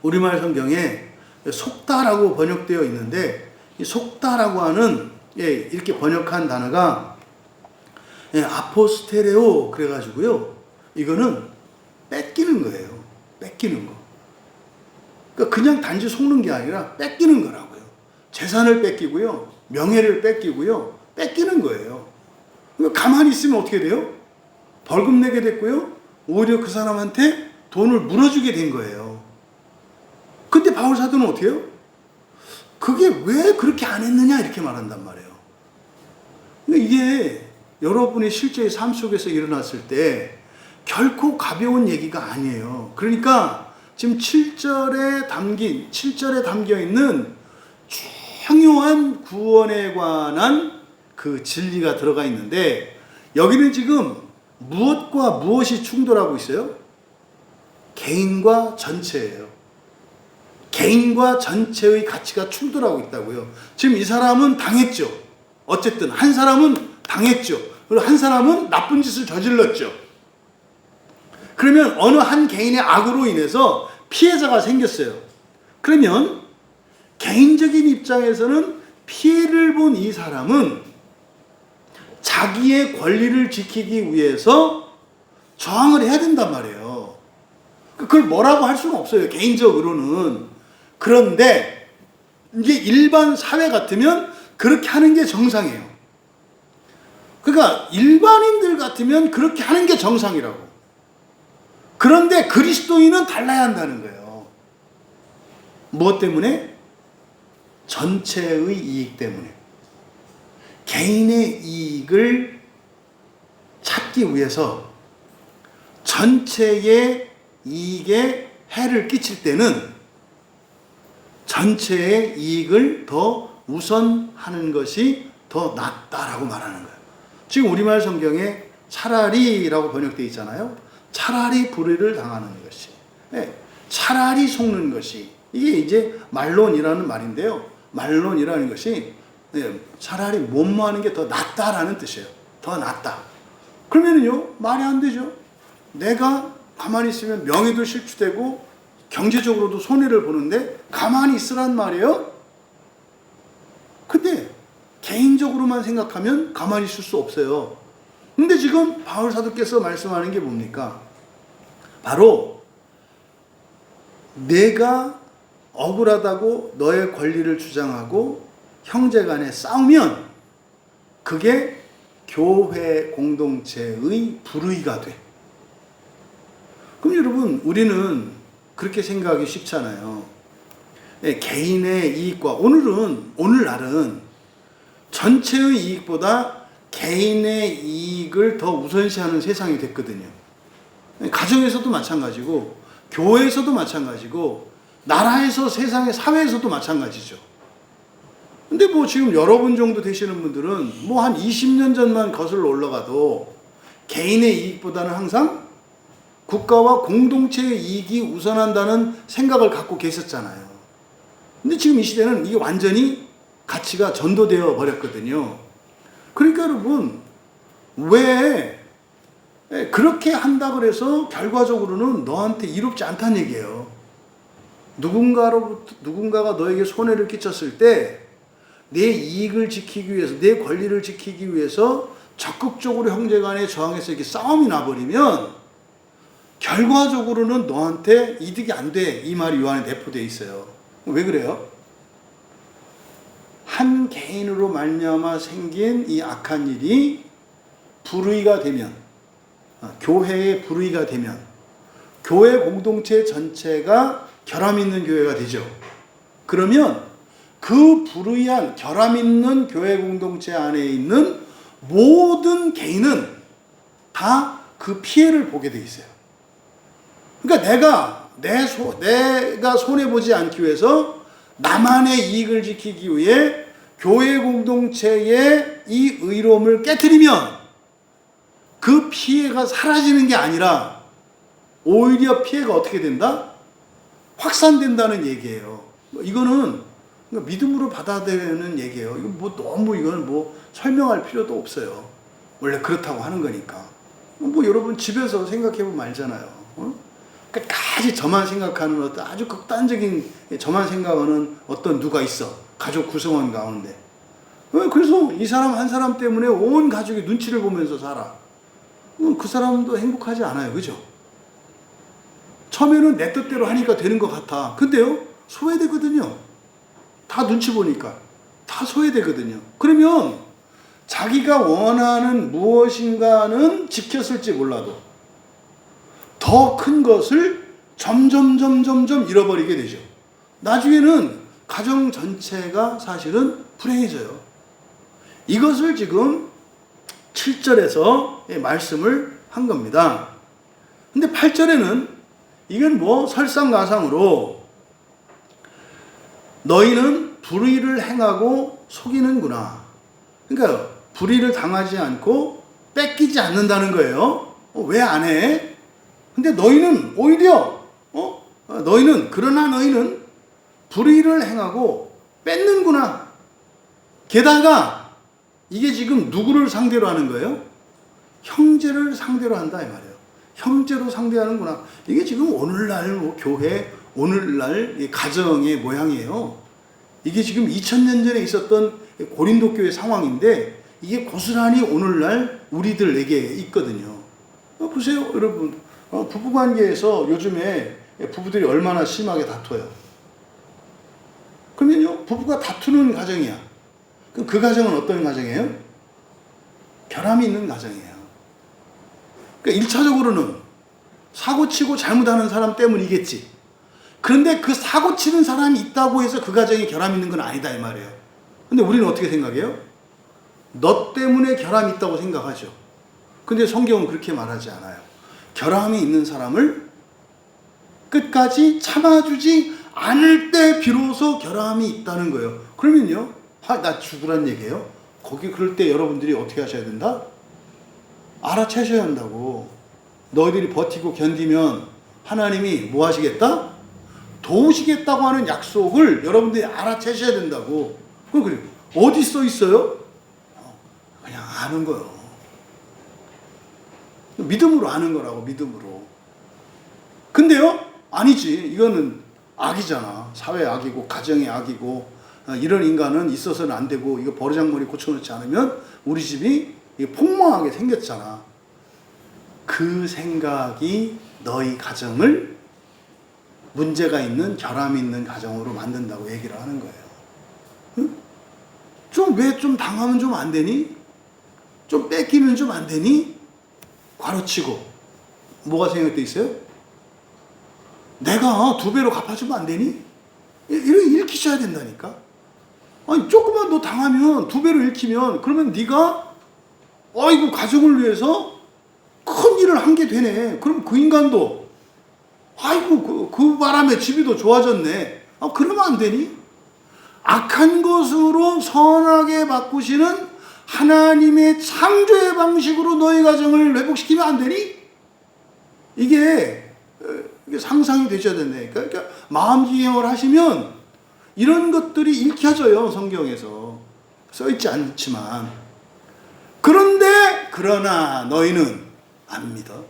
우리말 성경에 속다라고 번역되어 있는데 이 속다라고 하는 이렇게 번역한 단어가 아포스테레오 그래가지고요. 이거는 뺏기는 거예요. 뺏기는 거. 그러니까 그냥 단지 속는 게 아니라 뺏기는 거라고요. 재산을 뺏기고요. 명예를 뺏기고요. 뺏기는 거예요. 그러니까 가만히 있으면 어떻게 돼요? 벌금 내게 됐고요. 오히려 그 사람한테 돈을 물어주게 된 거예요. 근데 바울 사도는 어떻게 해요? 그게 왜 그렇게 안 했느냐 이렇게 말한단 말이에요. 이게 여러분의 실제의 삶 속에서 일어났을 때 결코 가벼운 얘기가 아니에요. 그러니까 지금 7절에 담겨 있는 중요한 구원에 관한 그 진리가 들어가 있는데 여기는 지금 무엇과 무엇이 충돌하고 있어요? 개인과 전체예요. 개인과 전체의 가치가 충돌하고 있다고요. 지금 이 사람은 당했죠. 어쨌든 한 사람은 당했죠. 그리고 한 사람은 나쁜 짓을 저질렀죠. 그러면 어느 한 개인의 악으로 인해서 피해자가 생겼어요. 그러면 개인적인 입장에서는 피해를 본 이 사람은 자기의 권리를 지키기 위해서 저항을 해야 된단 말이에요. 그걸 뭐라고 할 수는 없어요. 개인적으로는. 그런데 이게 일반 사회 같으면 그렇게 하는 게 정상이에요. 그러니까 일반인들 같으면 그렇게 하는 게 정상이라고. 그런데 그리스도인은 달라야 한다는 거예요. 무엇 때문에? 전체의 이익 때문에. 개인의 이익을 찾기 위해서 전체의 이익에 해를 끼칠 때는 전체의 이익을 더 우선하는 것이 더 낫다라고 말하는 거예요. 지금 우리말 성경에 차라리라고 번역되어 있잖아요. 차라리 불의를 당하는 것이, 차라리 속는 것이, 이게 이제 말론이라는 말인데요. 말론이라는 것이 차라리 못모하는 게 더 낫다라는 뜻이에요. 더 낫다. 그러면은요, 말이 안 되죠. 내가 가만히 있으면 명예도 실추되고 경제적으로도 손해를 보는데 가만히 있으란 말이에요. 근데 개인적으로만 생각하면 가만히 있을 수 없어요. 근데 지금 바울 사도께서 말씀하는 게 뭡니까? 바로 내가 억울하다고 너의 권리를 주장하고 형제 간에 싸우면 그게 교회 공동체의 불의가 돼. 그럼 여러분, 우리는 그렇게 생각하기 쉽잖아요. 개인의 이익과 오늘날은 전체의 이익보다 개인의 이익을 더 우선시하는 세상이 됐거든요. 가정에서도 마찬가지고 교회에서도 마찬가지고 나라에서 세상의 사회에서도 마찬가지죠. 근데 뭐 지금 여러분 정도 되시는 분들은 뭐 한 20년 전만 거슬러 올라가도 개인의 이익보다는 항상 국가와 공동체의 이익이 우선한다는 생각을 갖고 계셨잖아요. 근데 지금 이 시대는 이게 완전히 가치가 전도되어 버렸거든요. 그러니까 여러분, 왜 그렇게 한다고 해서 결과적으로는 너한테 이롭지 않다는 얘기예요. 누군가가 너에게 손해를 끼쳤을 때 내 이익을 지키기 위해서, 내 권리를 지키기 위해서 적극적으로 형제간에 저항해서 이렇게 싸움이 나버리면 결과적으로는 너한테 이득이 안 돼. 이 말이 요한에 내포되어 있어요. 왜 그래요? 한 개인으로 말미암아 생긴 이 악한 일이 불의가 되면, 교회의 불의가 되면 교회 공동체 전체가 결함 있는 교회가 되죠. 그러면 그 불의한 결함 있는 교회 공동체 안에 있는 모든 개인은 다 그 피해를 보게 돼 있어요. 그러니까 내가 손해보지 않기 위해서 나만의 이익을 지키기 위해 교회 공동체의 이 의로움을 깨트리면 그 피해가 사라지는 게 아니라 오히려 피해가 어떻게 된다? 확산된다는 얘기예요. 이거는 믿음으로 받아들이는 얘기예요. 이거 뭐 너무 이건 뭐 설명할 필요도 없어요. 원래 그렇다고 하는 거니까. 뭐 여러분 집에서 생각해보면 알잖아요. 끝까지 저만 생각하는 어떤 아주 극단적인 저만 생각하는 어떤 누가 있어. 가족 구성원 가운데. 그래서 이 사람 한 사람 때문에 온 가족이 눈치를 보면서 살아. 그 사람도 행복하지 않아요. 그죠? 처음에는 내 뜻대로 하니까 되는 것 같아. 근데요, 소외되거든요. 다 눈치 보니까. 다 소외되거든요. 그러면 자기가 원하는 무엇인가는 지켰을지 몰라도 더 큰 것을 점점 잃어버리게 되죠. 나중에는 가정 전체가 사실은 불행해져요. 이것을 지금 7절에서 말씀을 한 겁니다. 근데 8절에는 이건 뭐 설상가상으로 너희는 불의를 행하고 속이는구나. 그러니까 불의를 당하지 않고 뺏기지 않는다는 거예요. 왜 안 해? 근데 너희는 오히려 그러나 너희는 불의를 행하고 뺏는구나. 게다가 이게 지금 누구를 상대로 하는 거예요? 형제를 상대로 한다 이 말이에요. 형제로 상대하는구나. 이게 지금 오늘날 교회, 오늘날 가정의 모양이에요. 이게 지금 2000년 전에 있었던 고린도 교회 상황인데 이게 고스란히 오늘날 우리들에게 있거든요. 보세요, 여러분. 부부관계에서 요즘에 부부들이 얼마나 심하게 다퉈요. 그러면요, 부부가 다투는 가정이야. 그럼 그 가정은 어떤 가정이에요? 결함이 있는 가정이에요. 그러니까 1차적으로는 사고치고 잘못하는 사람 때문이겠지. 그런데 그 사고치는 사람이 있다고 해서 그 가정에 결함이 있는 건 아니다 이 말이에요. 근데 우리는 어떻게 생각해요? 너 때문에 결함이 있다고 생각하죠. 근데 성경은 그렇게 말하지 않아요. 결함이 있는 사람을 끝까지 참아주지 않을 때 비로소 결함이 있다는 거예요. 그러면요, 나 죽으란 얘기예요. 거기 그럴 때 여러분들이 어떻게 하셔야 된다? 알아채셔야 한다고. 너희들이 버티고 견디면 하나님이 뭐 하시겠다? 도우시겠다고 하는 약속을 여러분들이 알아채셔야 된다고. 그래. 어디 써 있어요? 그냥 아는 거요. 믿음으로 아는 거라고, 믿음으로. 근데요, 아니지. 이거는 악이잖아. 사회 악이고, 가정의 악이고, 이런 인간은 있어서는 안 되고 이거 버르장머리 고쳐놓지 않으면 우리 집이 폭망하게 생겼잖아. 그 생각이 너희 가정을 문제가 있는 결함이 있는 가정으로 만든다고 얘기를 하는 거예요. 응? 좀 당하면 좀 안 되니? 좀 뺏기면 좀 안 되니? 괄호치고 뭐가 생각돼 있어요? 내가 2배로 갚아주면 안 되니? 이렇게 읽히셔야 된다니까. 아니 조금만 너 당하면 2배로 읽히면 그러면 네가 아이고 가족을 위해서 큰 일을 한 게 되네. 그럼 그 인간도 아이고 그 바람에 집이 더 좋아졌네. 그러면 안 되니? 악한 것으로 선하게 바꾸시는 하나님의 창조의 방식으로 너희 가정을 회복시키면 안 되니? 이게 상상이 되셔야 된다니까. 그러니까 마음지행을 하시면 이런 것들이 읽혀져요. 성경에서 써있지 않지만. 그러나 너희는 안 믿어.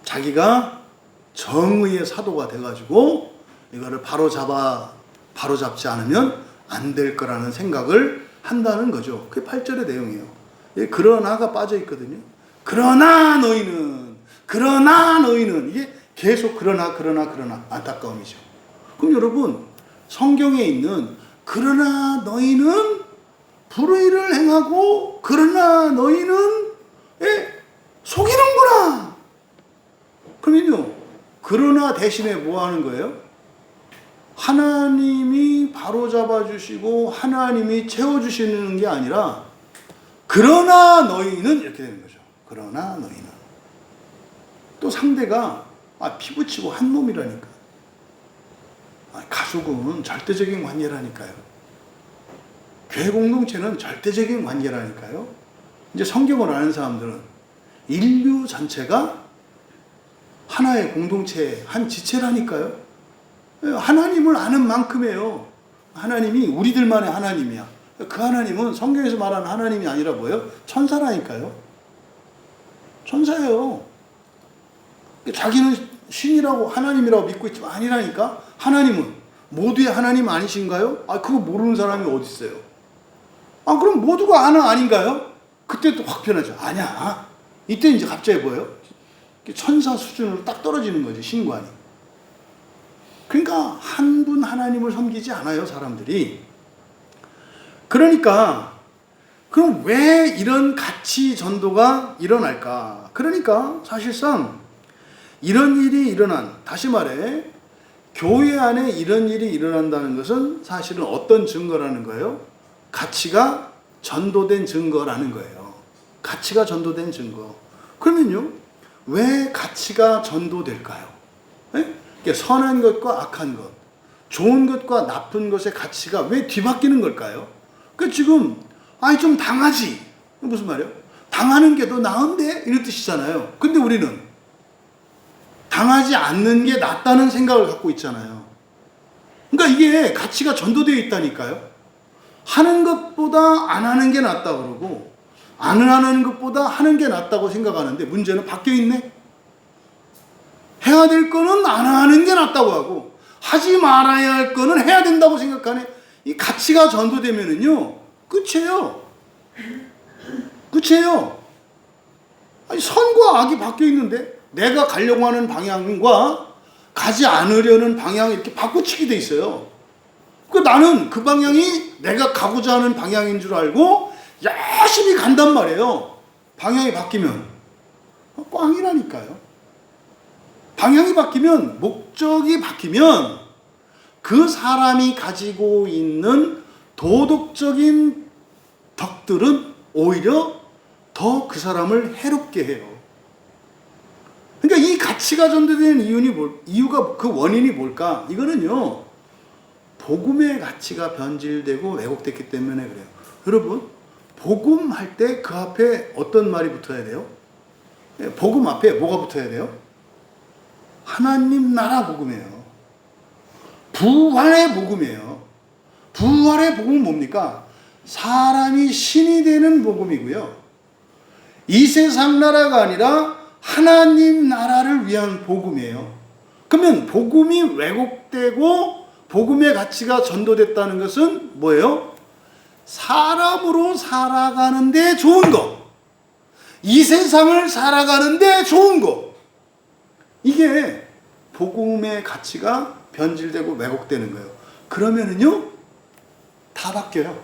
자기가 정의의 사도가 돼가지고 이거를 바로잡지 않으면 안 될 거라는 생각을 한다는 거죠. 그게 8절의 내용이에요. 그러나가 빠져 있거든요. 그러나 너희는 이게 계속 그러나 안타까움이죠. 그럼 여러분 성경에 있는 그러나 너희는 불의를 행하고 그러나 너희는 속이는구나. 그러면요 그러나 대신에 뭐 하는 거예요? 하나님이 바로잡아 주시고 하나님이 채워주시는 게 아니라 그러나 너희는 이렇게 되는 거죠. 그러나 너희는 또 상대가 피부치고 한 몸이라니까. 가족은 절대적인 관계라니까요. 교회 공동체는 절대적인 관계라니까요. 이제 성경을 아는 사람들은 인류 전체가 하나의 공동체, 한 지체라니까요. 하나님을 아는 만큼이에요. 하나님이 우리들만의 하나님이야. 그 하나님은 성경에서 말하는 하나님이 아니라 뭐예요? 천사라니까요. 천사예요. 자기는 신이라고 하나님이라고 믿고 있지만 아니라니까. 하나님은 모두의 하나님 아니신가요? 그거 모르는 사람이 어디 있어요? 그럼 모두가 아닌가요? 그때 또 확 변하죠. 아니야. 이때 이제 갑자기 뭐예요? 천사 수준으로 딱 떨어지는 거지, 신관이. 그러니까 한 분 하나님을 섬기지 않아요, 사람들이. 그러니까 그럼 왜 이런 가치 전도가 일어날까? 그러니까 사실상 이런 일이 다시 말해 교회 안에 이런 일이 일어난다는 것은 사실은 어떤 증거라는 거예요? 가치가 전도된 증거라는 거예요. 가치가 전도된 증거. 그러면요, 왜 가치가 전도될까요? 선한 것과 악한 것, 좋은 것과 나쁜 것의 가치가 왜 뒤바뀌는 걸까요? 지금 좀 당하지. 무슨 말이에요? 당하는 게 더 나은데? 이런 뜻이잖아요. 근데 우리는 당하지 않는 게 낫다는 생각을 갖고 있잖아요. 그러니까 이게 가치가 전도되어 있다니까요. 하는 것보다 안 하는 게 낫다 그러고 안 하는 것보다 하는 게 낫다고 생각하는데 문제는 바뀌어 있네. 해야 될 거는 안 하는 게 낫다고 하고 하지 말아야 할 거는 해야 된다고 생각하네. 이 가치가 전도되면은요 끝이에요. 선과 악이 바뀌어 있는데 내가 가려고 하는 방향과 가지 않으려는 방향이 이렇게 바꿔치기 돼 있어요. 나는 그 방향이 내가 가고자 하는 방향인 줄 알고 열심히 간단 말이에요. 방향이 바뀌면 꽝이라니까요. 방향이 바뀌면, 목적이 바뀌면 그 사람이 가지고 있는 도덕적인 덕들은 오히려 더 그 사람을 해롭게 해요. 그러니까 이 가치가 전도되는 이유가 그 원인이 뭘까? 이거는요, 복음의 가치가 변질되고 왜곡됐기 때문에 그래요. 여러분, 복음할 때 그 앞에 어떤 말이 붙어야 돼요? 복음 앞에 뭐가 붙어야 돼요? 하나님 나라 복음이에요. 부활의 복음이에요. 부활의 복음은 뭡니까? 사람이 신이 되는 복음이고요. 이 세상 나라가 아니라 하나님 나라를 위한 복음이에요. 그러면 복음이 왜곡되고 복음의 가치가 전도됐다는 것은 뭐예요? 사람으로 살아가는데 좋은 거, 이 세상을 살아가는데 좋은 거, 이게 복음의 가치가 변질되고 왜곡되는 거예요. 그러면은요, 다 바뀌어요.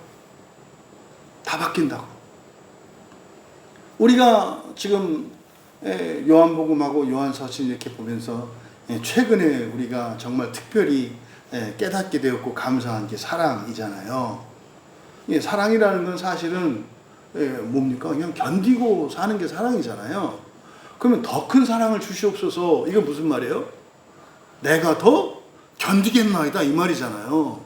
다 바뀐다고. 우리가 지금 요한복음하고 요한서신 이렇게 보면서 최근에 우리가 정말 특별히 깨닫게 되었고 감사한 게 사랑이잖아요. 사랑이라는 건 사실은 뭡니까? 그냥 견디고 사는 게 사랑이잖아요. 그러면 더 큰 사랑을 주시옵소서. 이거 무슨 말이에요? 내가 더 견디겠나이다 이 말이잖아요.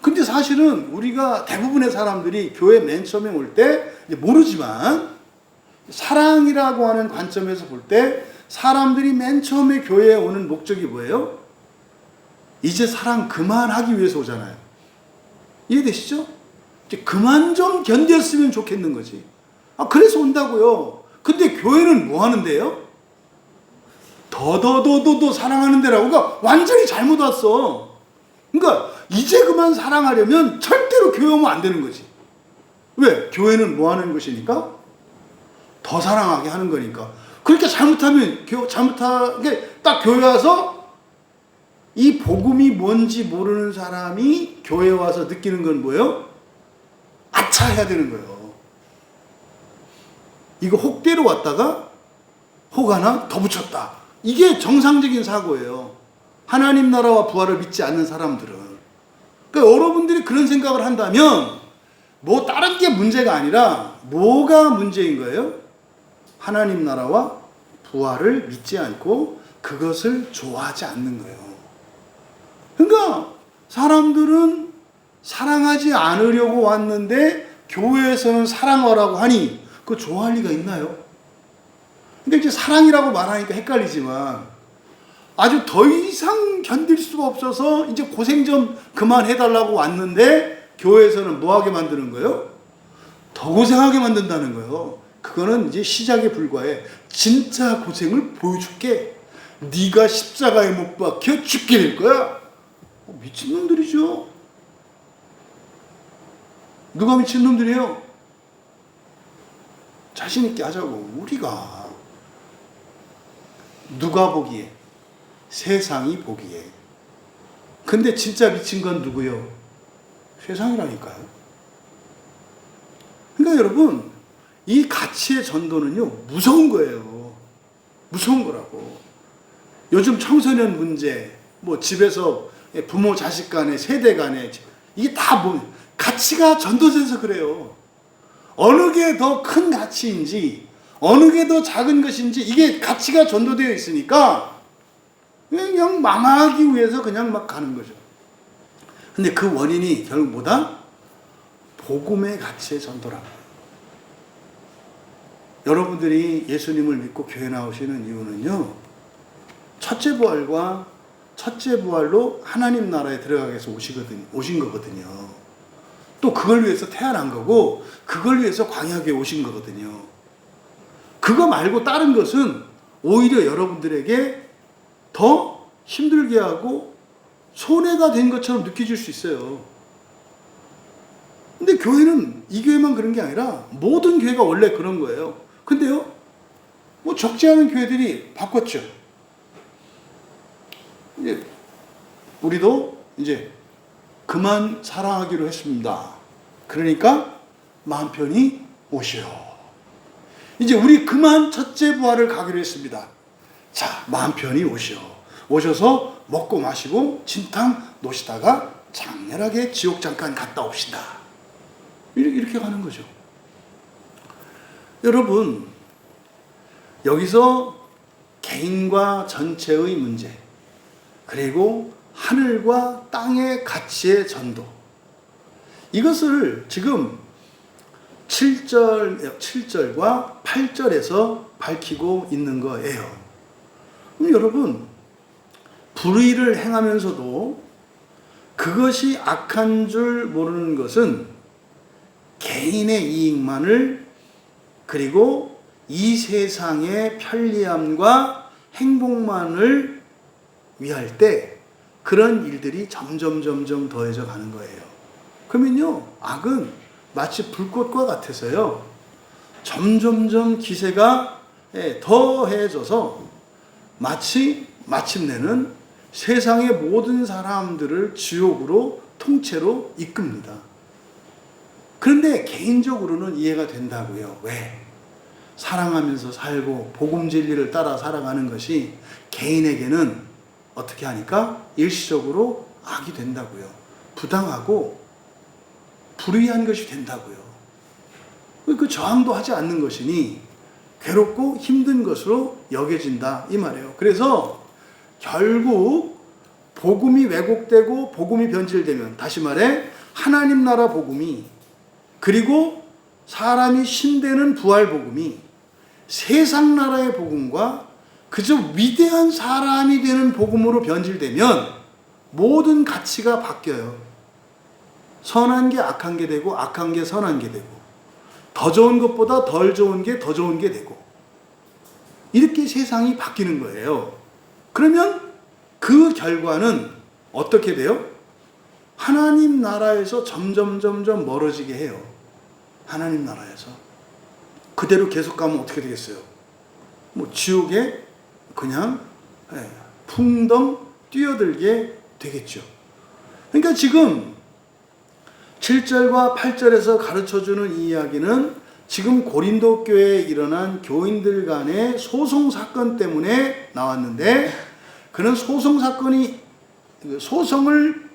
근데 사실은 우리가 대부분의 사람들이 교회 맨 처음에 올 때 모르지만 사랑이라고 하는 관점에서 볼 때 사람들이 맨 처음에 교회에 오는 목적이 뭐예요? 이제 사랑 그만하기 위해서 오잖아요. 이해되시죠? 이제 그만 좀 견뎠으면 좋겠는 거지. 그래서 온다고요. 근데 교회는 뭐 하는데요? 더 사랑하는 데라고. 그러니까 완전히 잘못 왔어. 그러니까 이제 그만 사랑하려면 절대로 교회 오면 안 되는 거지. 왜? 교회는 뭐 하는 것이니까? 더 사랑하게 하는 거니까. 그러니까 잘못하면 잘못하게 딱 교회 와서 이 복음이 뭔지 모르는 사람이 교회 와서 느끼는 건 뭐예요? 아차 해야 되는 거예요. 이거 혹대로 왔다가 혹 하나 더 붙였다. 이게 정상적인 사고예요. 하나님 나라와 부활을 믿지 않는 사람들은. 그러니까 여러분들이 그런 생각을 한다면 뭐 다른 게 문제가 아니라 뭐가 문제인 거예요? 하나님 나라와 부활을 믿지 않고 그것을 좋아하지 않는 거예요. 그러니까 사람들은 사랑하지 않으려고 왔는데 교회에서는 사랑하라고 하니 그거 좋아할 리가 있나요? 그러니까 이제 사랑이라고 말하니까 헷갈리지만 아주 더 이상 견딜 수가 없어서 이제 고생 좀 그만해달라고 왔는데 교회에서는 뭐하게 만드는 거예요? 더 고생하게 만든다는 거예요. 그거는 이제 시작에 불과해. 진짜 고생을 보여줄게. 네가 십자가에 못 박혀 죽게 될 거야. 미친놈들이죠. 누가 미친놈들이에요? 자신 있게 하자고. 우리가 누가 보기에, 세상이 보기에. 근데 진짜 미친 건 누구요? 세상이라니까요. 그러니까 여러분, 이 가치의 전도는요, 무서운 거예요. 무서운 거라고. 요즘 청소년 문제, 뭐 집에서 부모 자식 간에, 세대 간에, 이게 다 뭐, 가치가 전도돼서 그래요. 어느 게 더 큰 가치인지, 어느 게 더 작은 것인지, 이게 가치가 전도되어 있으니까, 그냥 망하기 위해서 그냥 막 가는 거죠. 근데 그 원인이 결국 뭐다? 복음의 가치의 전도라고. 여러분들이 예수님을 믿고 교회 나오시는 이유는요, 첫째 부활과 첫째 부활로 하나님 나라에 들어가기 위해서 오신 거거든요. 또 그걸 위해서 태어난 거고, 그걸 위해서 광야에 오신 거거든요. 그거 말고 다른 것은 오히려 여러분들에게 더 힘들게 하고 손해가 된 것처럼 느껴질 수 있어요. 근데 교회는 이 교회만 그런 게 아니라 모든 교회가 원래 그런 거예요. 근데요, 뭐 적지 않은 교회들이 바꿨죠. 이제 우리도 이제 그만 사랑하기로 했습니다. 그러니까 마음 편히 오시오. 이제 우리 그만 첫째 부활을 가기로 했습니다. 자, 마음 편히 오시오. 오셔서 먹고 마시고 진탕 노시다가 장렬하게 지옥 잠깐 갔다 옵시다. 이렇게 가는 거죠. 여러분, 여기서 개인과 전체의 문제, 그리고 하늘과 땅의 가치의 전도, 이것을 지금 7절과 8절에서 밝히고 있는 거예요. 그럼 여러분, 불의를 행하면서도 그것이 악한 줄 모르는 것은 개인의 이익만을, 그리고 이 세상의 편리함과 행복만을 위할 때 그런 일들이 점점 더해져 가는 거예요. 그러면요, 악은 마치 불꽃과 같아서요, 점점 기세가 더해져서 마치 마침내는 세상의 모든 사람들을 지옥으로 통째로 이끕니다. 그런데 개인적으로는 이해가 된다고요. 왜? 사랑하면서 살고 복음 진리를 따라 살아가는 것이 개인에게는 어떻게 하니까 일시적으로 악이 된다고요. 부당하고 불의한 것이 된다고요. 그 저항도 하지 않는 것이니 괴롭고 힘든 것으로 여겨진다 이 말이에요. 그래서 결국 복음이 왜곡되고 복음이 변질되면, 다시 말해 하나님 나라 복음이, 그리고 사람이 신되는 부활 복음이 세상 나라의 복음과 그저 위대한 사람이 되는 복음으로 변질되면 모든 가치가 바뀌어요. 선한 게 악한 게 되고, 악한 게 선한 게 되고, 더 좋은 것보다 덜 좋은 게 더 좋은 게 되고, 이렇게 세상이 바뀌는 거예요. 그러면 그 결과는 어떻게 돼요? 하나님 나라에서 점점 멀어지게 해요. 하나님 나라에서. 그대로 계속 가면 어떻게 되겠어요? 뭐 지옥에 그냥 풍덩 뛰어들게 되겠죠. 그러니까 지금 7절과 8절에서 가르쳐주는 이 이야기는 지금 고린도 교회에 일어난 교인들 간의 소송 사건 때문에 나왔는데, 그런 소송 사건이, 소송을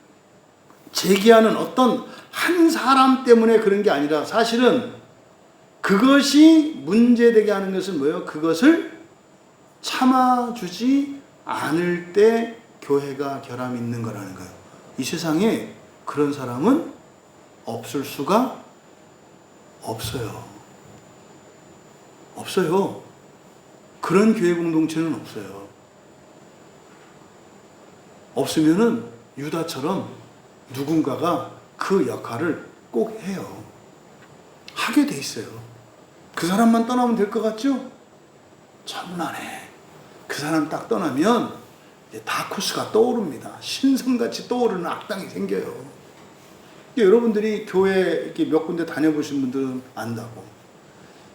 제기하는 어떤 한 사람 때문에 그런 게 아니라, 사실은 그것이 문제되게 하는 것은 뭐예요? 그것을 참아주지 않을 때 교회가 결함이 있는 거라는 거예요. 이 세상에 그런 사람은 없을 수가 없어요. 없어요. 그런 교회 공동체는 없어요. 없으면은 유다처럼 누군가가 그 역할을 꼭 해요. 하게 돼 있어요. 그 사람만 떠나면 될 것 같죠? 천만에. 그 사람 딱 떠나면 이제 다크호스가 떠오릅니다. 신성같이 떠오르는 악당이 생겨요. 여러분들이 교회 이렇게 몇 군데 다녀보신 분들은 안다고.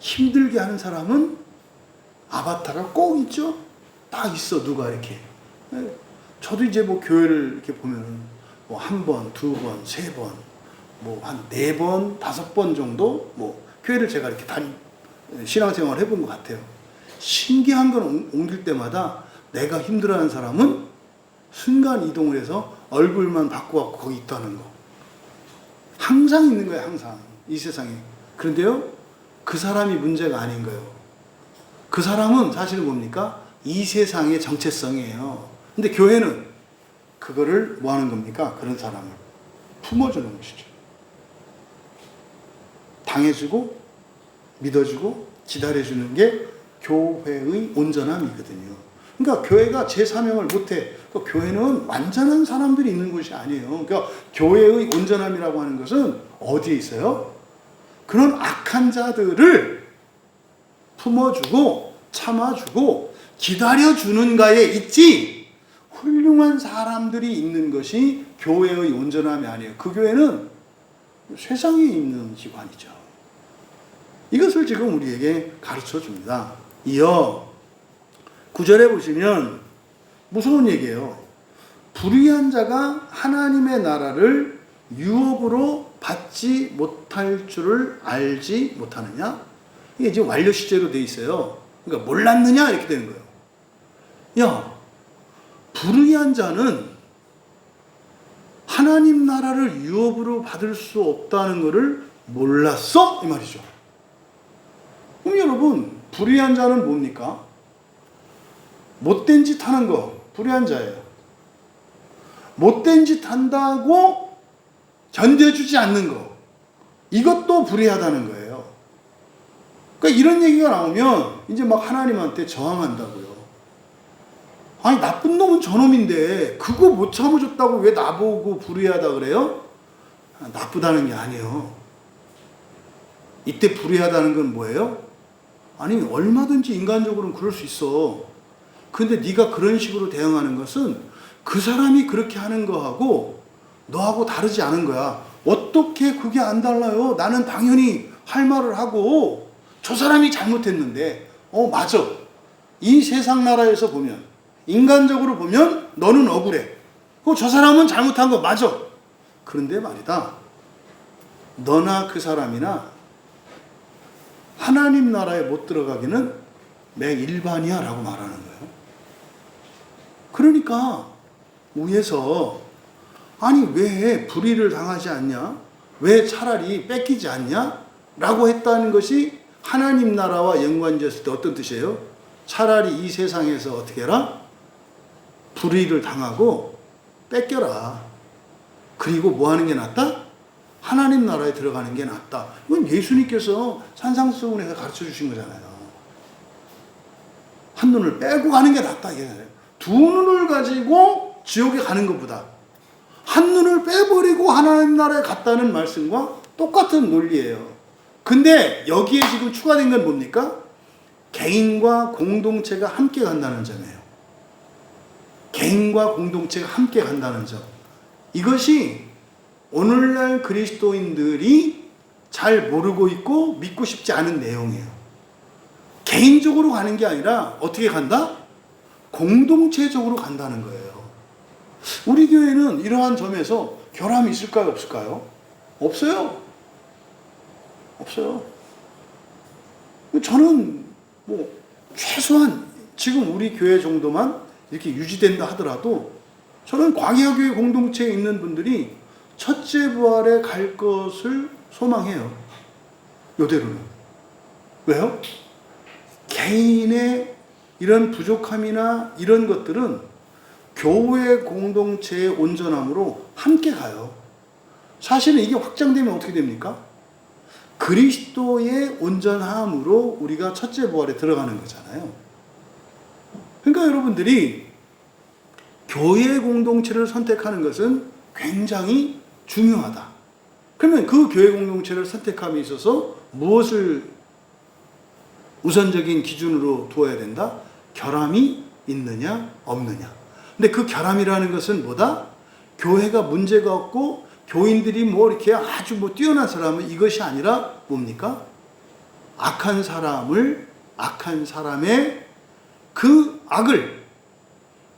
힘들게 하는 사람은 아바타가 꼭 있죠? 딱 있어, 누가 이렇게. 저도 이제 뭐 교회를 이렇게 보면은 뭐 한 번, 두 번, 세 번, 뭐 한 네 번, 다섯 번 정도 뭐 교회를 제가 이렇게 신앙생활을 해본 것 같아요. 신기한 건 옮길 때마다 내가 힘들어하는 사람은 순간 이동을 해서 얼굴만 바꿔갖고 거기 있다는 거. 항상 있는 거예요, 항상. 이 세상에. 그런데요, 그 사람이 문제가 아닌 거예요. 그 사람은 사실은 뭡니까? 이 세상의 정체성이에요. 근데 교회는 그거를 뭐 하는 겁니까? 그런 사람을 품어주는 것이죠. 당해주고, 믿어주고, 기다려주는 게 교회의 온전함이거든요. 그러니까 교회가 제 사명을 못해. 그러니까 교회는 완전한 사람들이 있는 곳이 아니에요. 그러니까 교회의 온전함이라고 하는 것은 어디에 있어요? 그런 악한 자들을 품어주고 참아주고 기다려주는가에 있지, 훌륭한 사람들이 있는 것이 교회의 온전함이 아니에요. 그 교회는 세상에 있는 기관이죠. 이것을 지금 우리에게 가르쳐 줍니다. 이어 9절에 보시면 무서운 얘기예요. 불의한 자가 하나님의 나라를 유업으로 받지 못할 줄을 알지 못하느냐? 이게 지금 완료 시제로 돼 있어요. 그러니까 몰랐느냐? 이렇게 되는 거예요. 야, 불의한 자는 하나님 나라를 유업으로 받을 수 없다는 것을 몰랐어? 이 말이죠. 그럼 여러분, 불의한 자는 뭡니까? 못된 짓 하는 거, 불의한 자예요. 못된 짓 한다고 견뎌주지 않는 거, 이것도 불의하다는 거예요. 그러니까 이런 얘기가 나오면 이제 막 하나님한테 저항한다고요. 아니, 나쁜 놈은 저놈인데 그거 못 참아줬다고 왜 나보고 불의하다 그래요? 나쁘다는 게 아니에요. 이때 불의하다는 건 뭐예요? 아니, 얼마든지 인간적으로는 그럴 수 있어. 근데 네가 그런 식으로 대응하는 것은 그 사람이 그렇게 하는 거하고 너하고 다르지 않은 거야. 어떻게 그게 안 달라요? 나는 당연히 할 말을 하고 저 사람이 잘못했는데 맞아. 이 세상 나라에서 보면 인간적으로 보면 너는 억울해. 저 사람은 잘못한 거 맞아. 그런데 말이다. 너나 그 사람이나 하나님 나라에 못 들어가기는 일반이야 라고 말하는 거예요. 그러니까 위에서 아니 왜 불의를 당하지 않냐? 왜 차라리 뺏기지 않냐? 라고 했다는 것이 하나님 나라와 연관지었을 때 어떤 뜻이에요? 차라리 이 세상에서 어떻게 해라? 불의를 당하고 뺏겨라. 그리고 뭐 하는 게 낫다? 하나님 나라에 들어가는 게 낫다. 이건 예수님께서 산상수훈에서 가르쳐 주신 거잖아요. 한 눈을 빼고 가는 게 낫다. 두 눈을 가지고 지옥에 가는 것보다 한 눈을 빼버리고 하나님 나라에 갔다는 말씀과 똑같은 논리예요. 근데 여기에 지금 추가된 건 뭡니까? 개인과 공동체가 함께 간다는 점이에요. 개인과 공동체가 함께 간다는 점. 이것이 오늘날 그리스도인들이 잘 모르고 있고 믿고 싶지 않은 내용이에요. 개인적으로 가는 게 아니라 어떻게 간다? 공동체적으로 간다는 거예요. 우리 교회는 이러한 점에서 결함이 있을까요? 없을까요? 없어요. 없어요. 저는 최소한 지금 우리 교회 정도만 이렇게 유지된다 하더라도 저는 광야교회 공동체에 있는 분들이 첫째 부활에 갈 것을 소망해요. 요대로는. 왜요? 개인의 이런 부족함이나 이런 것들은 교회 공동체의 온전함으로 함께 가요. 사실은 이게 확장되면 어떻게 됩니까? 그리스도의 온전함으로 우리가 첫째 부활에 들어가는 거잖아요. 그러니까 여러분들이 교회 공동체를 선택하는 것은 굉장히 중요하다. 그러면 그 교회 공동체를 선택함에 있어서 무엇을 우선적인 기준으로 두어야 된다? 결함이 있느냐 없느냐. 근데 그 결함이라는 것은 뭐다? 교회가 문제가 없고 교인들이 이렇게 아주 뛰어난 사람은 이것이 아니라 뭡니까? 악한 사람의 그 악을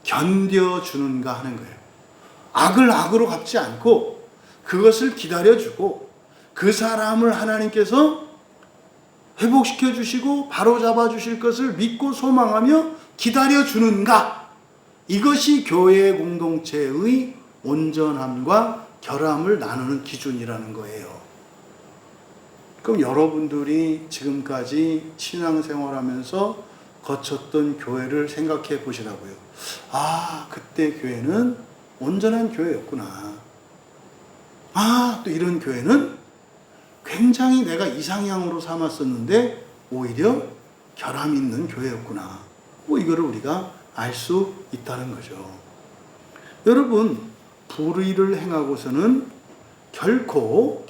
견뎌주는가 하는 거예요. 악을 악으로 갚지 않고 그것을 기다려주고 그 사람을 하나님께서 회복시켜 주시고 바로잡아 주실 것을 믿고 소망하며 기다려주는가? 이것이 교회 공동체의 온전함과 결함을 나누는 기준이라는 거예요. 그럼 여러분들이 지금까지 신앙생활하면서 거쳤던 교회를 생각해 보시라고요. 그때 교회는 온전한 교회였구나. 또 이런 교회는 굉장히 내가 이상향으로 삼았었는데 오히려 결함 있는 교회였구나. 이거를 우리가 알 수 있다는 거죠. 여러분, 불의를 행하고서는 결코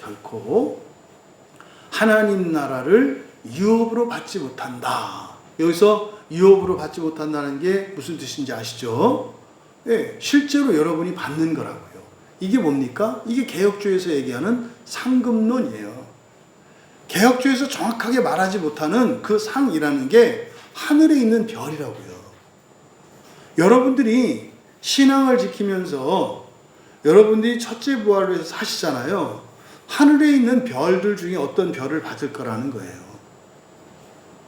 하나님 나라를 유업으로 받지 못한다. 여기서 유업으로 받지 못한다는 게 무슨 뜻인지 아시죠? 실제로 여러분이 받는 거라고요. 이게 뭡니까? 이게 개혁주의에서 얘기하는 상급론이에요. 개혁주의에서 정확하게 말하지 못하는 그 상이라는 게 하늘에 있는 별이라고요. 여러분들이 신앙을 지키면서 여러분들이 첫째 부활로 해서 사시잖아요. 하늘에 있는 별들 중에 어떤 별을 받을 거라는 거예요.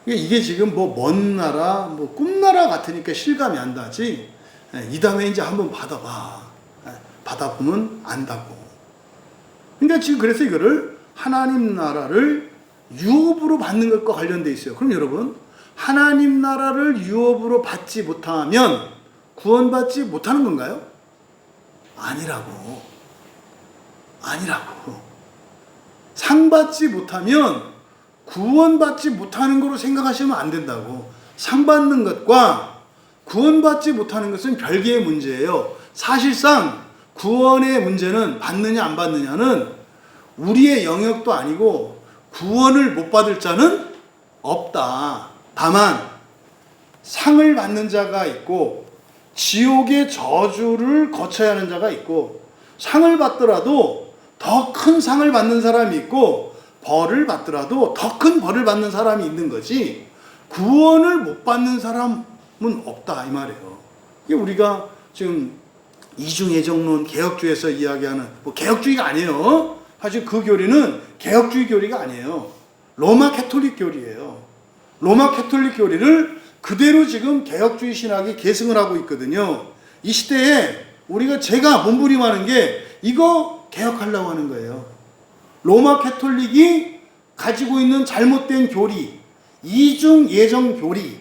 이게 지금 먼 나라, 꿈나라 같으니까 실감이 안 나지. 이 다음에 이제 한번 받아봐. 받아보면 안다고. 그러니까 지금 그래서 이거를 하나님 나라를 유업으로 받는 것과 관련되어 있어요. 그럼 여러분, 하나님 나라를 유업으로 받지 못하면 구원받지 못하는 건가요? 아니라고. 상 받지 못하면 구원받지 못하는 거로 생각하시면 안 된다고. 상 받는 것과 구원받지 못하는 것은 별개의 문제예요. 사실상 구원의 문제는 받느냐 안 받느냐는 우리의 영역도 아니고 구원을 못 받을 자는 없다. 다만 상을 받는 자가 있고 지옥의 저주를 거쳐야 하는 자가 있고, 상을 받더라도 더 큰 상을 받는 사람이 있고, 벌을 받더라도 더 큰 벌을 받는 사람이 있는 거지, 구원을 못 받는 사람은 없다 이 말이에요. 이게 우리가 지금 이중예정론 개혁주의에서 이야기하는, 뭐 개혁주의가 아니에요. 사실 그 교리는 개혁주의 교리가 아니에요. 로마 캐톨릭 교리예요. 로마 캐톨릭 교리를 그대로 지금 개혁주의 신학이 계승을 하고 있거든요. 이 시대에 제가 몸부림하는 게 이거 개혁하려고 하는 거예요. 로마 캐톨릭이 가지고 있는 잘못된 교리, 이중 예정 교리,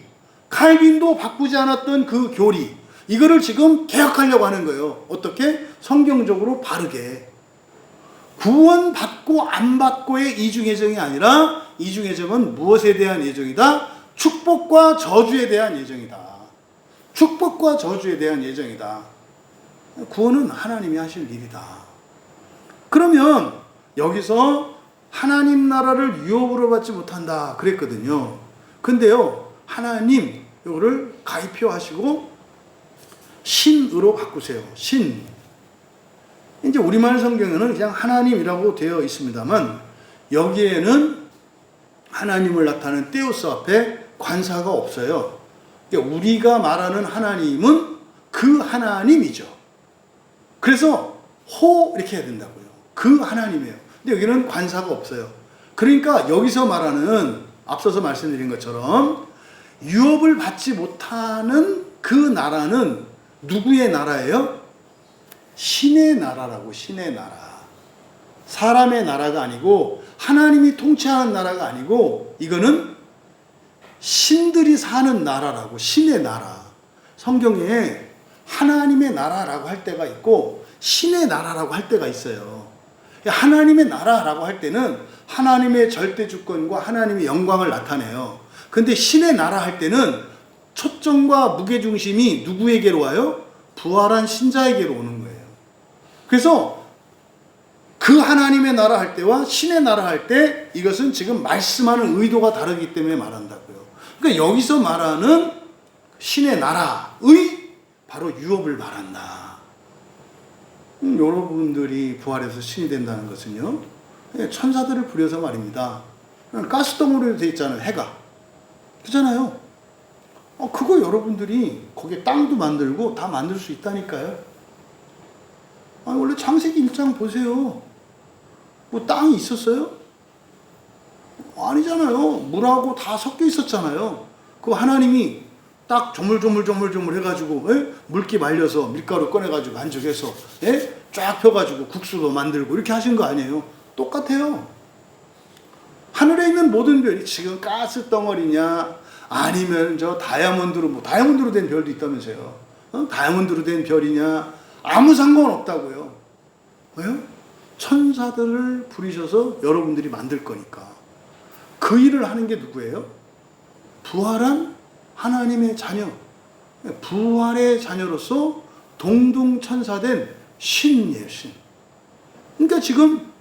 칼빈도 바꾸지 않았던 그 교리, 이거를 지금 개혁하려고 하는 거예요. 어떻게? 성경적으로 바르게. 구원받고 안 받고의 이중 예정이 아니라, 이중 예정은 무엇에 대한 예정이다? 축복과 저주에 대한 예정이다. 축복과 저주에 대한 예정이다. 구원은 하나님이 하실 일이다. 그러면 여기서 하나님 나라를 유업으로 받지 못한다 그랬거든요. 근데요, 하나님 이거를 가입표하시고 신으로 바꾸세요. 신. 이제 우리말 성경에는 그냥 하나님이라고 되어 있습니다만, 여기에는 하나님을 나타내는 테오스 앞에 관사가 없어요. 그러니까 우리가 말하는 하나님은 그 하나님이죠. 그래서 호 이렇게 해야 된다고요. 그 하나님이에요. 근데 여기는 관사가 없어요. 그러니까 여기서 말하는, 앞서서 말씀드린 것처럼 유업을 받지 못하는 그 나라는 누구의 나라예요? 신의 나라라고. 신의 나라. 사람의 나라가 아니고, 하나님이 통치하는 나라가 아니고, 이거는 신들이 사는 나라라고. 신의 나라. 성경에 하나님의 나라라고 할 때가 있고 신의 나라라고 할 때가 있어요. 하나님의 나라라고 할 때는 하나님의 절대 주권과 하나님의 영광을 나타내요. 근데 신의 나라 할 때는 초점과 무게중심이 누구에게로 와요? 부활한 신자에게로 오는 거예요. 그래서 그 하나님의 나라 할 때와 신의 나라 할 때, 이것은 지금 말씀하는 의도가 다르기 때문에 말한다고요. 그러니까 여기서 말하는 신의 나라의 바로 유업을 말한다. 여러분들이 부활해서 신이 된다는 것은요, 천사들을 부려서 말입니다. 가스덩어리로 되어 있잖아요, 해가. 그렇잖아요. 그거 여러분들이 거기에 땅도 만들고 다 만들 수 있다니까요. 원래 창세기 1장 보세요. 뭐 땅이 있었어요? 아니잖아요. 물하고 다 섞여 있었잖아요. 그 하나님이 딱 조물조물 해가지고, 물기 말려서 밀가루 꺼내가지고 반죽해서, 쫙 펴가지고 국수도 만들고 이렇게 하신 거 아니에요? 똑같아요. 하늘에 있는 모든 별이 지금 가스 덩어리냐, 아니면 저 다이아몬드로 된 별도 있다면서요. 다이아몬드로 된 별이냐, 아무 상관없다고요. 왜요? 천사들을 부리셔서 여러분들이 만들 거니까. 그 일을 하는 게 누구예요? 부활한 하나님의 자녀, 부활의 자녀로서 동등천사된 신이에요, 신. 그러니까 지금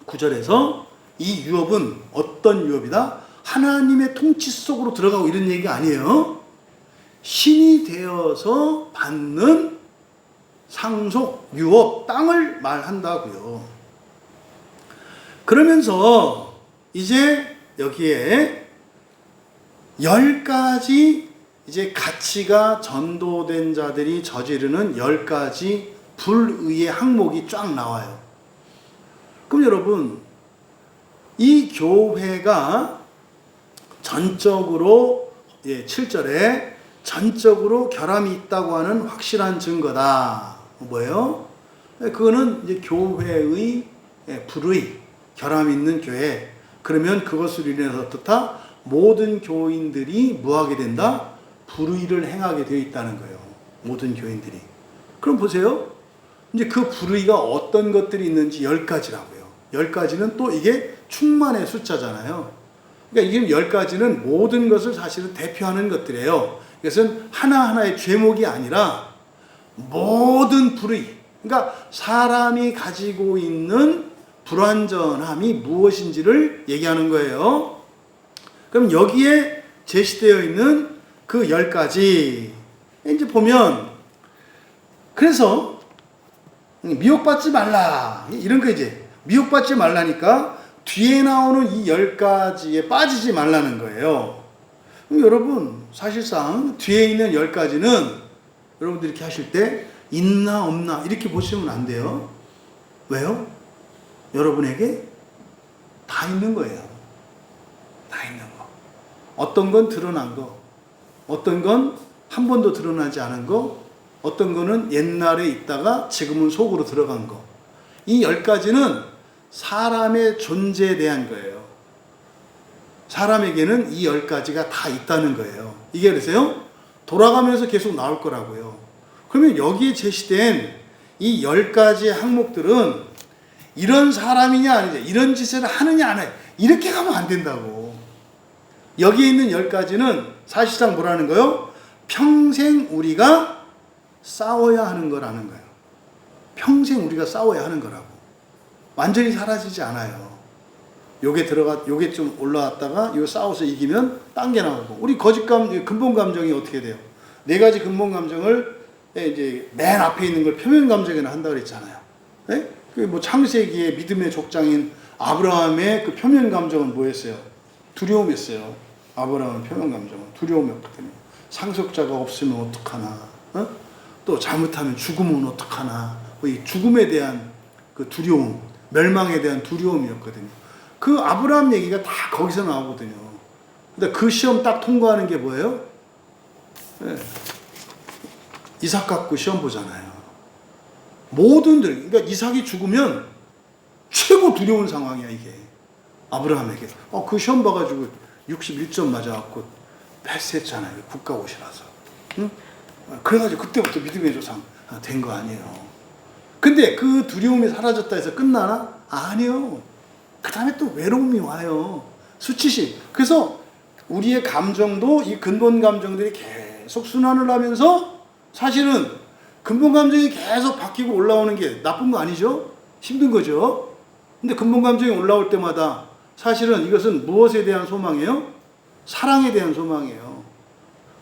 9절에서 이 유업은 어떤 유업이다? 하나님의 통치 속으로 들어가고 이런 얘기가 아니에요. 신이 되어서 받는 상속, 유업, 땅을 말한다고요. 그러면서 이제 여기에 10가지 이제 가치가 전도된 자들이 저지르는 10가지 불의의 항목이 쫙 나와요. 그럼 여러분, 이 교회가 전적으로 7절에 전적으로 결함이 있다고 하는 확실한 증거다. 뭐예요? 그거는 이제 교회의 불의, 결함 있는 교회. 그러면 그것으로 인해서 어떻다? 모든 교인들이 뭐하게 된다? 불의를 행하게 되어 있다는 거예요. 모든 교인들이. 그럼 보세요. 이제 그 불의가 어떤 것들이 있는지 10가지라고요. 10가지는 또 이게 충만의 숫자잖아요. 그러니까 이게 10가지는 모든 것을 사실은 대표하는 것들이에요. 이것은 하나하나의 죄목이 아니라 모든 불의, 그러니까 사람이 가지고 있는 불완전함이 무엇인지를 얘기하는 거예요. 그럼 여기에 제시되어 있는 그 10가지, 이제 보면 그래서 미혹받지 말라. 이런 거 이제 미혹받지 말라니까 뒤에 나오는 이 10가지에 빠지지 말라는 거예요. 그럼 여러분 사실상 뒤에 있는 10가지는 여러분들 이렇게 하실 때 있나 없나 이렇게 보시면 안 돼요. 왜요? 여러분에게 다 있는 거예요. 다 있는 거. 어떤 건 드러난 거, 어떤 건 한 번도 드러나지 않은 거, 어떤 거는 옛날에 있다가 지금은 속으로 들어간 거. 이 10가지는 사람의 존재에 대한 거예요. 사람에게는 이 10가지가 다 있다는 거예요. 이게 그래서요, 돌아가면서 계속 나올 거라고요. 그러면 여기에 제시된 이 10가지 항목들은 이런 사람이냐 아니냐, 이런 짓을 하느냐 안 해, 이렇게 가면 안 된다고. 여기에 있는 10가지는 사실상 뭐라는 거요? 평생 우리가 싸워야 하는 거라는 거예요. 평생 우리가 싸워야 하는 거라고. 완전히 사라지지 않아요. 요게 좀 올라왔다가 요 싸워서 이기면 딴 게 나오고. 우리 근본 감정이 어떻게 돼요? 4가지 근본 감정을 이제 맨 앞에 있는 걸 표면 감정이라 한다 그랬잖아요. 네? 그 뭐 창세기의 믿음의 족장인 아브라함의 그 표면 감정은 뭐였어요? 두려움이었어요. 아브라함의 표면 감정은 두려움이었거든요. 상속자가 없으면 어떡하나, 어? 또 잘못하면 죽으면 어떡하나, 이 죽음에 대한 그 두려움, 멸망에 대한 두려움이었거든요. 그 아브라함 얘기가 다 거기서 나오거든요. 근데 그 시험 딱 통과하는 게 뭐예요? 네. 이삭 갖고 시험 보잖아요. 그러니까 이삭이 죽으면 최고 두려운 상황이야, 이게. 아브라함에게. 그 시험 봐가지고 61점 맞아갖고 패스했잖아요. 국가옷이라서. 응? 그래가지고 그때부터 믿음의 조상 된 거 아니에요. 근데 그 두려움이 사라졌다 해서 끝나나? 아니요. 그 다음에 또 외로움이 와요. 수치심. 그래서 우리의 감정도 이 근본 감정들이 계속 순환을 하면서 사실은 근본 감정이 계속 바뀌고 올라오는 게 나쁜 거 아니죠? 힘든 거죠? 근데 근본 감정이 올라올 때마다 사실은 이것은 무엇에 대한 소망이에요? 사랑에 대한 소망이에요.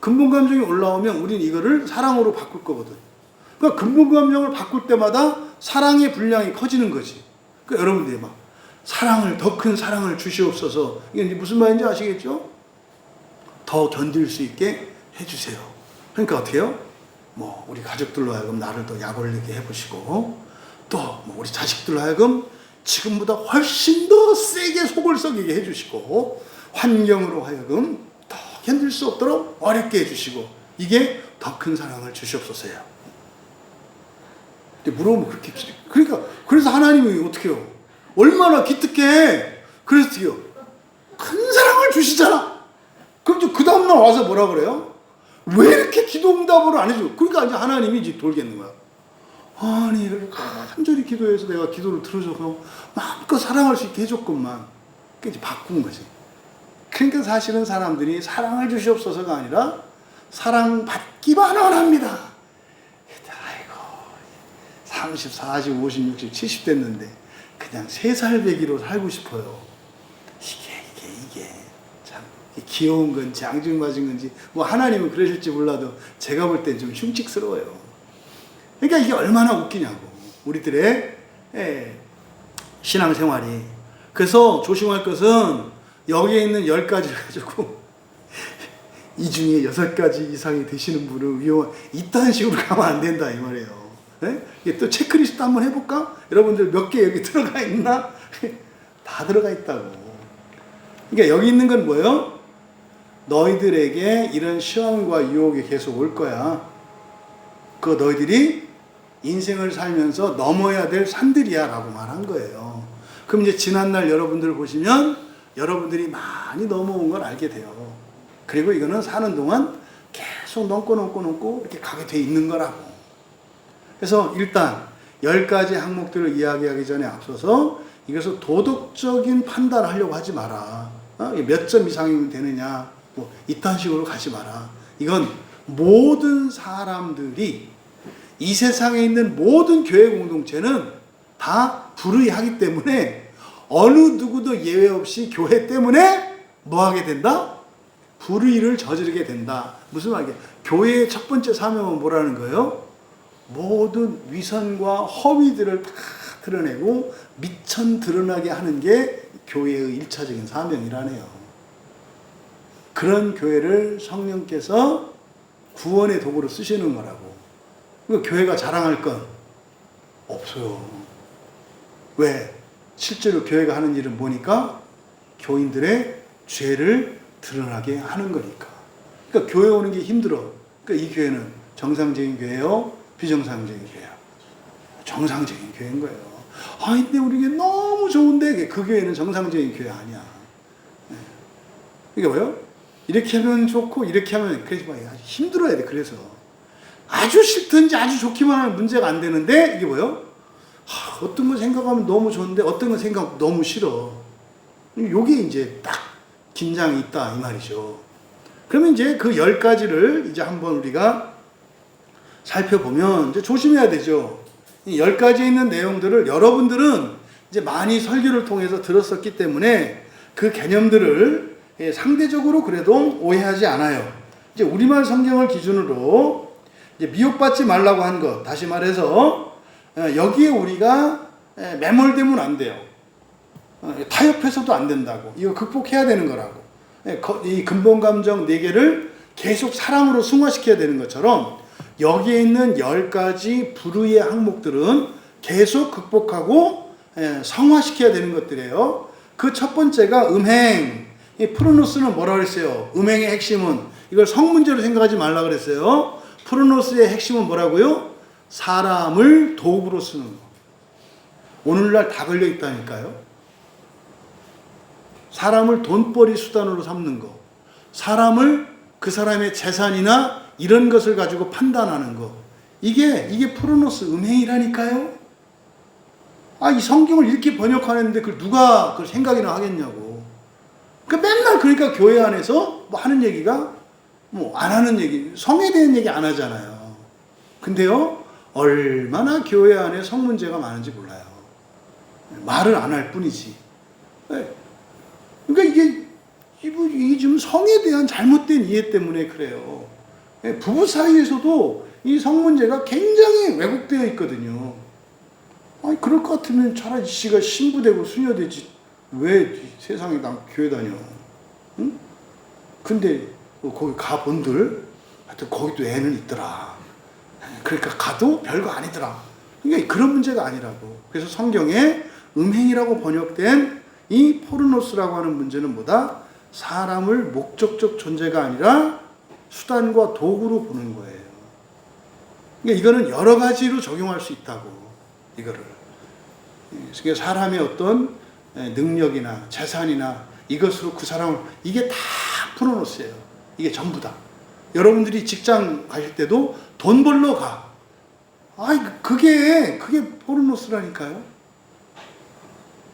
근본 감정이 올라오면 우리는 이거를 사랑으로 바꿀 거거든. 그러니까 근본 감정을 바꿀 때마다 사랑의 분량이 커지는 거지. 그러니까 여러분들이 막 더 큰 사랑을 주시옵소서. 이게 무슨 말인지 아시겠죠? 더 견딜 수 있게 해주세요. 그러니까 어떻게 해요? 뭐 우리 가족들로 하여금 나를 더 약 올리게 해보시고, 또 뭐 우리 자식들로 하여금 지금보다 훨씬 더 세게 속을 썩이게 해주시고, 환경으로 하여금 더 견딜 수 없도록 어렵게 해주시고, 이게 더 큰 사랑을 주시옵소서요. 근데 물어보면 그렇게, 그래서 하나님이 어떻게 해요? 얼마나 기특해. 그래서 어떻게 해요? 큰 사랑을 주시잖아. 그럼 그 다음날 와서 뭐라 그래요? 왜 이렇게 기도 응답을 안 해줘? 그러니까 이제 하나님이 이제 돌겠는 거야. 아니, 간절히 기도해서 내가 기도를 들어줘서 마음껏 사랑할 수 있게 해줬건만. 그게 이제 바꾼 거지. 그러니까 사실은 사람들이 사랑을 주시옵소서가 아니라 사랑받기만 원합니다. 아이고, 30, 40, 50, 60, 70 됐는데 그냥 3살 배기로 살고 싶어요. 이게 참 귀여운 건지 앙증맞은 건지 뭐 하나님은 그러실지 몰라도 제가 볼 땐 좀 흉측스러워요. 그러니까 이게 얼마나 웃기냐고, 우리들의 신앙생활이. 그래서 조심할 것은 여기에 있는 10가지를 가지고 이 중에 6가지 이상이 되시는 분은 이딴 식으로 가면 안 된다 이 말이에요. 네? 이게 또 체크리스트 한번 해볼까? 여러분들 몇 개 여기 들어가 있나? 다 들어가 있다고. 그러니까 여기 있는 건 뭐예요? 너희들에게 이런 시험과 유혹이 계속 올 거야. 그 너희들이 인생을 살면서 넘어야 될 산들이야 라고 말한 거예요. 그럼 이제 지난날 여러분들 보시면 여러분들이 많이 넘어온 걸 알게 돼요. 그리고 이거는 사는 동안 계속 넘고 이렇게 가게 돼 있는 거라고. 그래서 일단 10가지 항목들을 이야기하기 전에 앞서서 이것을 도덕적인 판단을 하려고 하지 마라. 몇 점 이상이면 되느냐, 뭐 이딴 식으로 가지 마라. 이건 모든 사람들이, 이 세상에 있는 모든 교회 공동체는 다 불의하기 때문에 어느 누구도 예외 없이 교회 때문에 뭐 하게 된다? 불의를 저지르게 된다. 무슨 말이야? 교회의 첫 번째 사명은 뭐라는 거예요? 모든 위선과 허위들을 다 드러내고 미천 드러나게 하는 게 교회의 1차적인 사명이라네요. 그런 교회를 성령께서 구원의 도구로 쓰시는 거라고. 그러니까 교회가 자랑할 건 없어요. 왜? 실제로 교회가 하는 일은 뭐니까? 교인들의 죄를 드러나게 하는 거니까. 그러니까 교회 오는 게 힘들어. 그러니까 이 교회는 정상적인 교회요? 비정상적인 교회요? 정상적인 교회인 거예요. 아, 근데 우리 교회 너무 좋은데 그 교회는 정상적인 교회 아니야. 이게 뭐요? 이렇게 하면 좋고 이렇게 하면 그래서 아주 힘들어야 돼. 그래서 아주 싫든지 아주 좋기만 하면 문제가 안 되는데 이게 뭐요? 어떤 거 생각하면 너무 좋은데 어떤 거 생각 너무 싫어. 요게 이제 딱 긴장이 있다 이 말이죠. 그러면 이제 그 10가지를 이제 한번 우리가 살펴보면 이제 조심해야 되죠. 이 10가지에 있는 내용들을 여러분들은 이제 많이 설교를 통해서 들었었기 때문에 그 개념들을 상대적으로 그래도 오해하지 않아요. 이제 우리말 성경을 기준으로 이제 미혹받지 말라고 한 것, 다시 말해서 여기에 우리가 매몰되면 안 돼요. 타협해서도 안 된다고. 이거 극복해야 되는 거라고. 이 근본 감정 4개를 계속 사랑으로 승화시켜야 되는 것처럼 여기에 있는 10가지 불의의 항목들은 계속 극복하고 성화시켜야 되는 것들이에요. 그 첫 번째가 음행. 이 프로노스는 뭐라 그랬어요? 음행의 핵심은 이걸 성문제로 생각하지 말라 그랬어요. 프로노스의 핵심은 뭐라고요? 사람을 도구로 쓰는 거. 오늘날 다 걸려 있다니까요. 사람을 돈벌이 수단으로 삼는 거. 사람을 그 사람의 재산이나 이런 것을 가지고 판단하는 거. 이게 프로노스 음행이라니까요. 이 성경을 이렇게 번역하는데 그걸 누가 그걸 생각이나 하겠냐고. 맨날 그러니까 교회 안에서 뭐 하는 얘기가 뭐 안 하는 얘기, 성에 대한 얘기 안 하잖아요. 근데요, 얼마나 교회 안에 성 문제가 많은지 몰라요. 말을 안 할 뿐이지. 그러니까 이게 지금 성에 대한 잘못된 이해 때문에 그래요. 부부 사이에서도 이 성 문제가 굉장히 왜곡되어 있거든요. 그럴 것 같으면 차라리 씨가 신부되고 수녀되지. 왜 세상에 난 교회 다녀? 응? 근데 거기 가본들 하여튼 거기도 애는 있더라. 그러니까 가도 별거 아니더라. 그러니까 그런 문제가 아니라고. 그래서 성경에 음행이라고 번역된 이 포르노스라고 하는 문제는 뭐다? 사람을 목적적 존재가 아니라 수단과 도구로 보는 거예요. 그러니까 이거는 여러 가지로 적용할 수 있다고. 이거를. 그러니까 사람의 어떤 능력이나 재산이나 이것으로 그 사람을, 이게 다 프로노스예요. 이게 전부 다. 여러분들이 직장 가실 때도 돈 벌러 가. 그게 포르노스라니까요.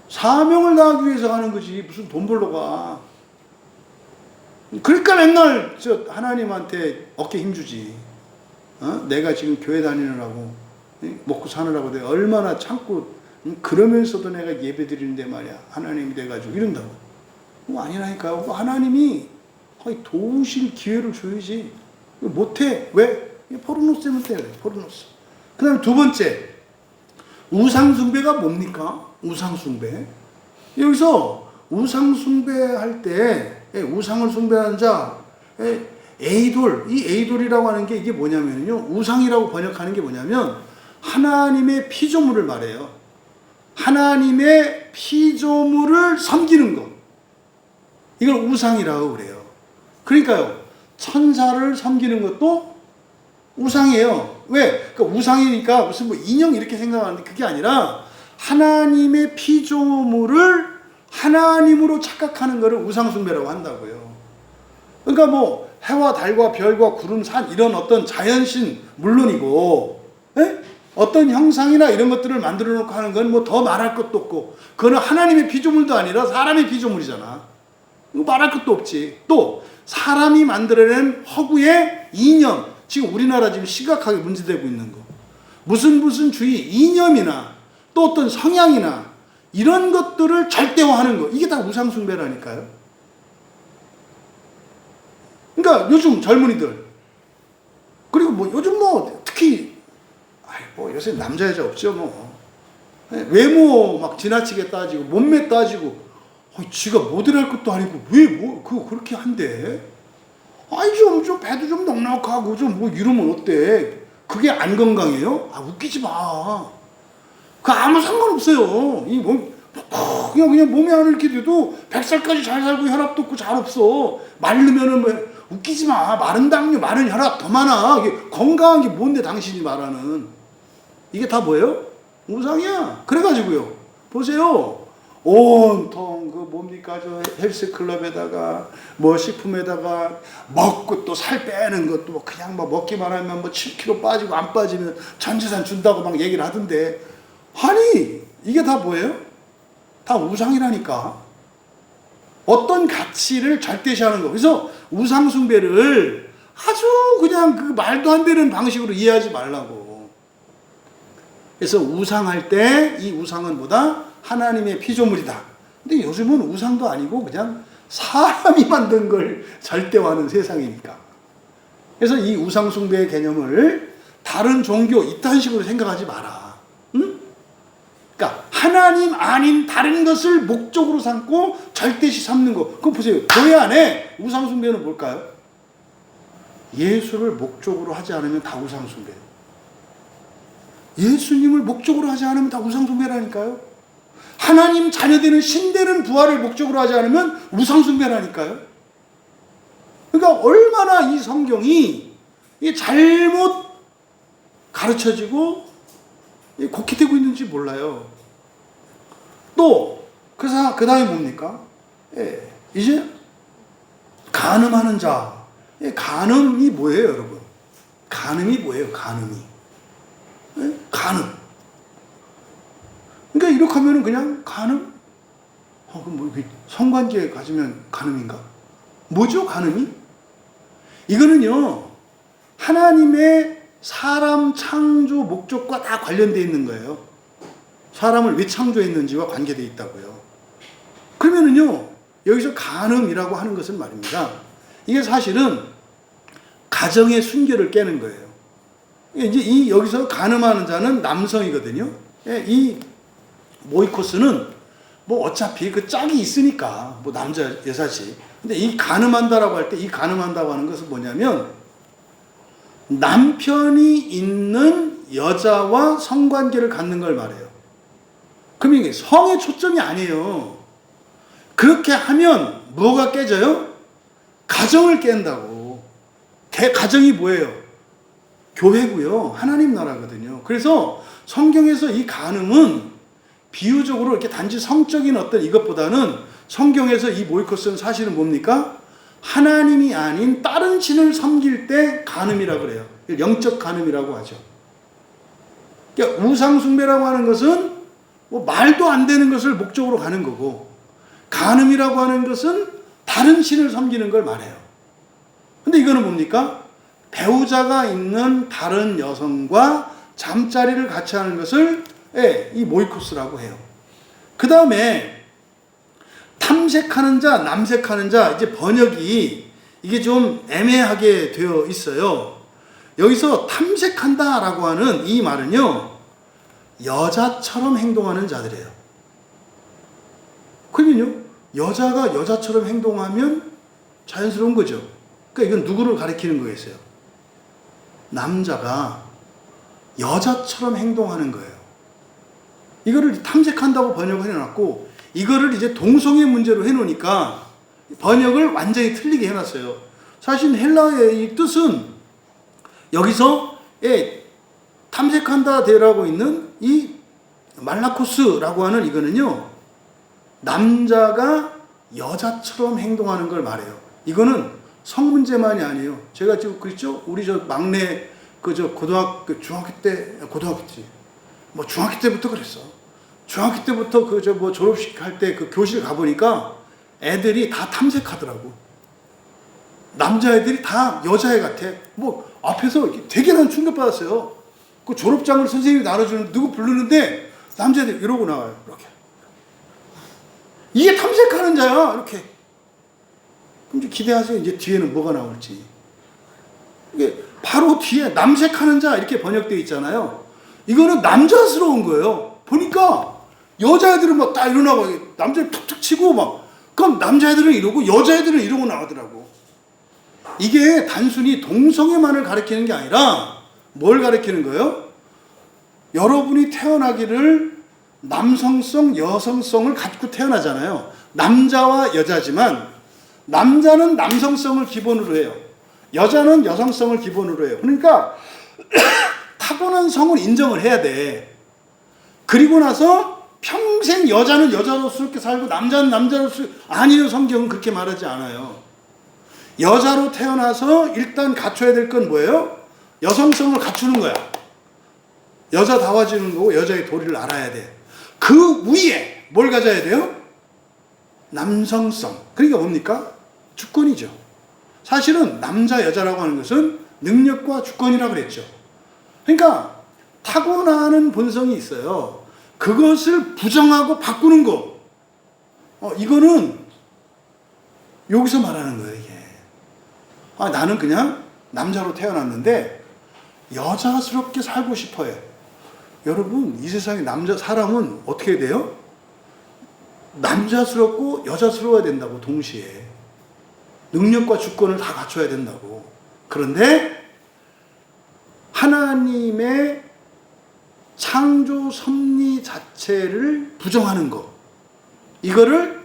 사명을 다하기 위해서 가는 거지 무슨 돈 벌러 가. 그러니까 맨날 하나님한테 어깨 힘주지. 내가 지금 교회 다니느라고 먹고 사느라고 내가 얼마나 참고, 그러면서도 내가 예배 드리는데 말이야 하나님이 돼가지고 이런다고. 아니라니까요. 하나님이 도우실 기회를 줘야지. 못해. 왜? 포르노스 때문에 그래. 포르노스. 그 다음에 두 번째, 우상숭배가 뭡니까? 우상숭배. 여기서 우상숭배할 때 우상을 숭배하는 자, 에이돌, 이 에이돌이라고 하는 게 이게 뭐냐면요, 우상이라고 번역하는 게 뭐냐면 하나님의 피조물을 말해요. 하나님의 피조물을 섬기는 것, 이걸 우상이라고 그래요. 그러니까요, 천사를 섬기는 것도 우상이에요. 왜? 그러니까 우상이니까 무슨 뭐 인형 이렇게 생각하는데 그게 아니라 하나님의 피조물을 하나님으로 착각하는 것을 우상숭배라고 한다고요. 그러니까 뭐 해와 달과 별과 구름, 산 이런 어떤 자연신 물론이고, 어떤 형상이나 이런 것들을 만들어 놓고 하는 건 뭐 더 말할 것도 없고, 그거는 하나님의 피조물도 아니라 사람의 피조물이잖아. 말할 것도 없지. 또 사람이 만들어낸 허구의 이념, 지금 우리나라 지금 심각하게 문제되고 있는 거, 무슨 주의 이념이나 또 어떤 성향이나 이런 것들을 절대화하는 거, 이게 다 우상숭배라니까요. 그러니까 요즘 젊은이들, 그리고 뭐 요즘 뭐 특히 뭐 요새 남자 여자 없죠 뭐. 외모 막 지나치게 따지고 몸매 따지고 지가 모델할 것도 아니고 왜 뭐 그거 그렇게 한대? 아이 좀 배도 좀 넉넉하고 좀 뭐 이러면 어때? 그게 안 건강해요? 아 웃기지 마. 그 아무 상관없어요. 이 몸 그냥 몸이 안 이렇게 돼도 100살까지 잘 살고 혈압도 없고 잘 없어. 마르면은 뭐 웃기지 마. 마른 당뇨, 마른 혈압 더 많아. 이게 건강한 게 뭔데 당신이 말하는. 이게 다 뭐예요? 우상이야. 그래가지고요. 보세요. 온통 그 뭡니까 저 헬스클럽에다가 뭐 식품에다가 먹고 또 살 빼는 것도 뭐 그냥 뭐 먹기만 하면 뭐 7kg 빠지고 안 빠지면 전 재산 준다고 막 얘기를 하던데 아니 이게 다 뭐예요? 다 우상이라니까. 어떤 가치를 절대시하는 거. 그래서 우상 숭배를 아주 그냥 그 말도 안 되는 방식으로 이해하지 말라고. 그래서 우상할 때 이 우상은 뭐다? 하나님의 피조물이다. 근데 요즘은 우상도 아니고 그냥 사람이 만든 걸 절대화하는 세상이니까. 그래서 이 우상 숭배의 개념을 다른 종교 이딴 식으로 생각하지 마라. 응? 그러니까 하나님 아닌 다른 것을 목적으로 삼고 절대시 삼는 거. 그럼 보세요. 교회 안에 우상 숭배는 뭘까요? 예수를 목적으로 하지 않으면 다 우상 숭배예요. 예수님을 목적으로 하지 않으면 다 우상 숭배라니까요. 하나님 자녀되는 신되는 부활을 목적으로 하지 않으면 우상 숭배라니까요. 그러니까 얼마나 이 성경이 잘못 가르쳐지고 곡해되고 있는지 몰라요. 또 그 다음에 뭡니까? 이제 간음하는 자. 간음이 뭐예요, 여러분? 간음이 뭐예요, 간음이? 간음. 그러니까 이렇게 하면은 그냥 간음? 그럼 뭐 성관계 가지면 간음인가? 뭐죠, 간음이? 이거는요, 하나님의 사람 창조 목적과 다 관련되어 있는 거예요. 사람을 왜 창조했는지와 관계되어 있다고요. 그러면은요, 여기서 간음이라고 하는 것은 말입니다. 이게 사실은 가정의 순결을 깨는 거예요. 이제 여기서 간음하는 자는 남성이거든요. 이 모이코스는 뭐 어차피 그 짝이 있으니까 뭐 남자 여사지. 근데 이 간음한다라고 할 때 이 간음한다고 하는 것은 뭐냐면 남편이 있는 여자와 성관계를 갖는 걸 말해요. 그럼 이게 성의 초점이 아니에요. 그렇게 하면 뭐가 깨져요? 가정을 깬다고. 가정이 뭐예요? 교회고요. 하나님 나라거든요. 그래서 성경에서 이 간음은 비유적으로 이렇게 단지 성적인 어떤 이것보다는 성경에서 이 모이코스는 사실은 뭡니까? 하나님이 아닌 다른 신을 섬길 때 간음이라고 그래요. 영적 간음이라고 하죠. 그러니까 우상숭배라고 하는 것은 뭐 말도 안 되는 것을 목적으로 가는 거고, 간음이라고 하는 것은 다른 신을 섬기는 걸 말해요. 근데 이거는 뭡니까? 배우자가 있는 다른 여성과 잠자리를 같이 하는 것을 이 모이코스라고 해요. 그 다음에 탐색하는 자, 남색하는 자, 이제 번역이 이게 좀 애매하게 되어 있어요. 여기서 탐색한다라고 하는 이 말은요, 여자처럼 행동하는 자들이에요. 그러면요, 여자가 여자처럼 행동하면 자연스러운 거죠. 그러니까 이건 누구를 가리키는 거겠어요? 남자가 여자처럼 행동하는 거예요. 이거를 탐색한다고 번역을 해놨고, 이거를 이제 동성애 문제로 해놓으니까 번역을 완전히 틀리게 해놨어요. 사실 헬라어의 이 뜻은 여기서 탐색한다 대라고 있는 이 말라코스라고 하는 이거는요, 남자가 여자처럼 행동하는 걸 말해요. 이거는 성 문제만이 아니에요. 제가 지금 그랬죠? 우리 저 막내 고등학교 때부터 그랬어. 중학교 때부터 졸업식 할 때 그 교실 가보니까 애들이 다 탐색하더라고. 남자애들이 다 여자애 같아. 뭐 앞에서 되게 난 충격받았어요. 그 졸업장을 선생님이 나눠주는 누구 부르는데 남자애들 이러고 나와요. 이렇게. 이게 탐색하는 자야. 이렇게. 그럼 이제 기대하세요. 이제 뒤에는 뭐가 나올지. 이게 바로 뒤에 남색하는 자 이렇게 번역되어 있잖아요. 이거는 남자스러운 거예요. 보니까 여자애들은 막 딱 일어나고 남자를 툭툭 치고 막, 그럼 남자애들은 이러고 여자애들은 이러고 나가더라고. 이게 단순히 동성애만을 가리키는 게 아니라 뭘 가리키는 거예요? 여러분이 태어나기를 남성성, 여성성을 갖고 태어나잖아요. 남자와 여자지만 남자는 남성성을 기본으로 해요. 여자는 여성성을 기본으로 해요. 그러니까 타고난 성을 인정을 해야 돼. 그리고 나서 평생 여자는 여자로스럽게 살고 남자는 남자로서, 아니요, 성경은 그렇게 말하지 않아요. 여자로 태어나서 일단 갖춰야 될 건 뭐예요? 여성성을 갖추는 거야. 여자다워지는 거고 여자의 도리를 알아야 돼. 그 위에 뭘 가져야 돼요? 남성성. 그러니까 뭡니까? 주권이죠. 사실은 남자 여자라고 하는 것은 능력과 주권이라고 그랬죠. 그러니까 타고나는 본성이 있어요. 그것을 부정하고 바꾸는 거, 이거는 여기서 말하는 거예요. 이게 나는 그냥 남자로 태어났는데 여자스럽게 살고 싶어요. 여러분, 이 세상에 사람은 어떻게 돼요? 남자스럽고 여자스러워야 된다고. 동시에 능력과 주권을 다 갖춰야 된다고. 그런데 하나님의 창조 섭리 자체를 부정하는 거, 이거를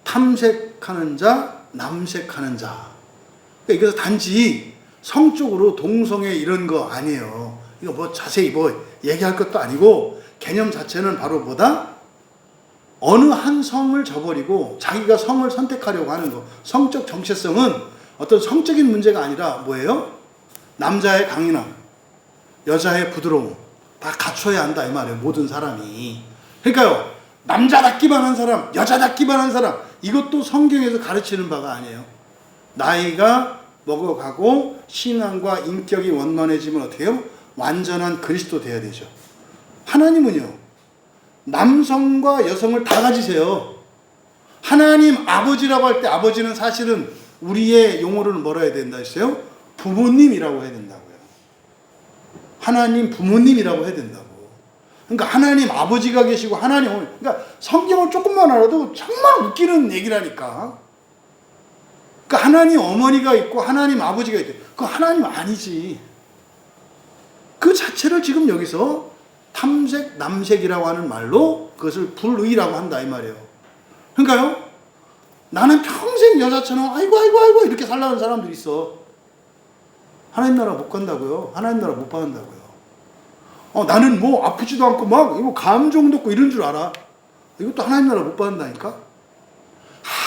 탐색하는 자, 남색하는 자. 그러니까 이것은 단지 성적으로 동성애 이런 거 아니에요. 이거 뭐 자세히 뭐 얘기할 것도 아니고, 개념 자체는 바로 뭐다? 어느 한 성을 저버리고 자기가 성을 선택하려고 하는 거. 성적 정체성은 어떤 성적인 문제가 아니라 뭐예요? 남자의 강인함, 여자의 부드러움 다 갖춰야 한다 이 말이에요. 모든 사람이. 그러니까요, 남자답기만 한 사람, 여자답기만 한 사람, 이것도 성경에서 가르치는 바가 아니에요. 나이가 먹어가고 신앙과 인격이 원만해지면 어떻게 해요? 완전한 그리스도 돼야 되죠. 하나님은요, 남성과 여성을 다 가지세요. 하나님 아버지라고 할 때 아버지는 사실은 우리의 용어로는 뭐라 해야 된다 했어요? 부모님이라고 해야 된다고요. 하나님 부모님이라고 해야 된다고. 그러니까 하나님 아버지가 계시고 하나님 어머니. 그러니까 성경을 조금만 알아도 정말 웃기는 얘기라니까. 그러니까 하나님 어머니가 있고 하나님 아버지가 있대. 그거 하나님 아니지. 그 자체를 지금 여기서 탐색, 남색이라고 하는 말로 그것을 불의라고 한다 이 말이에요. 그러니까요, 나는 평생 여자처럼 아이고 이렇게 살라는 사람들이 있어. 하나님 나라 못 간다고요. 하나님 나라 못 받는다고요. 나는 뭐 아프지도 않고 막 이거 감정도 없고 이런 줄 알아. 이것도 하나님 나라 못 받는다니까.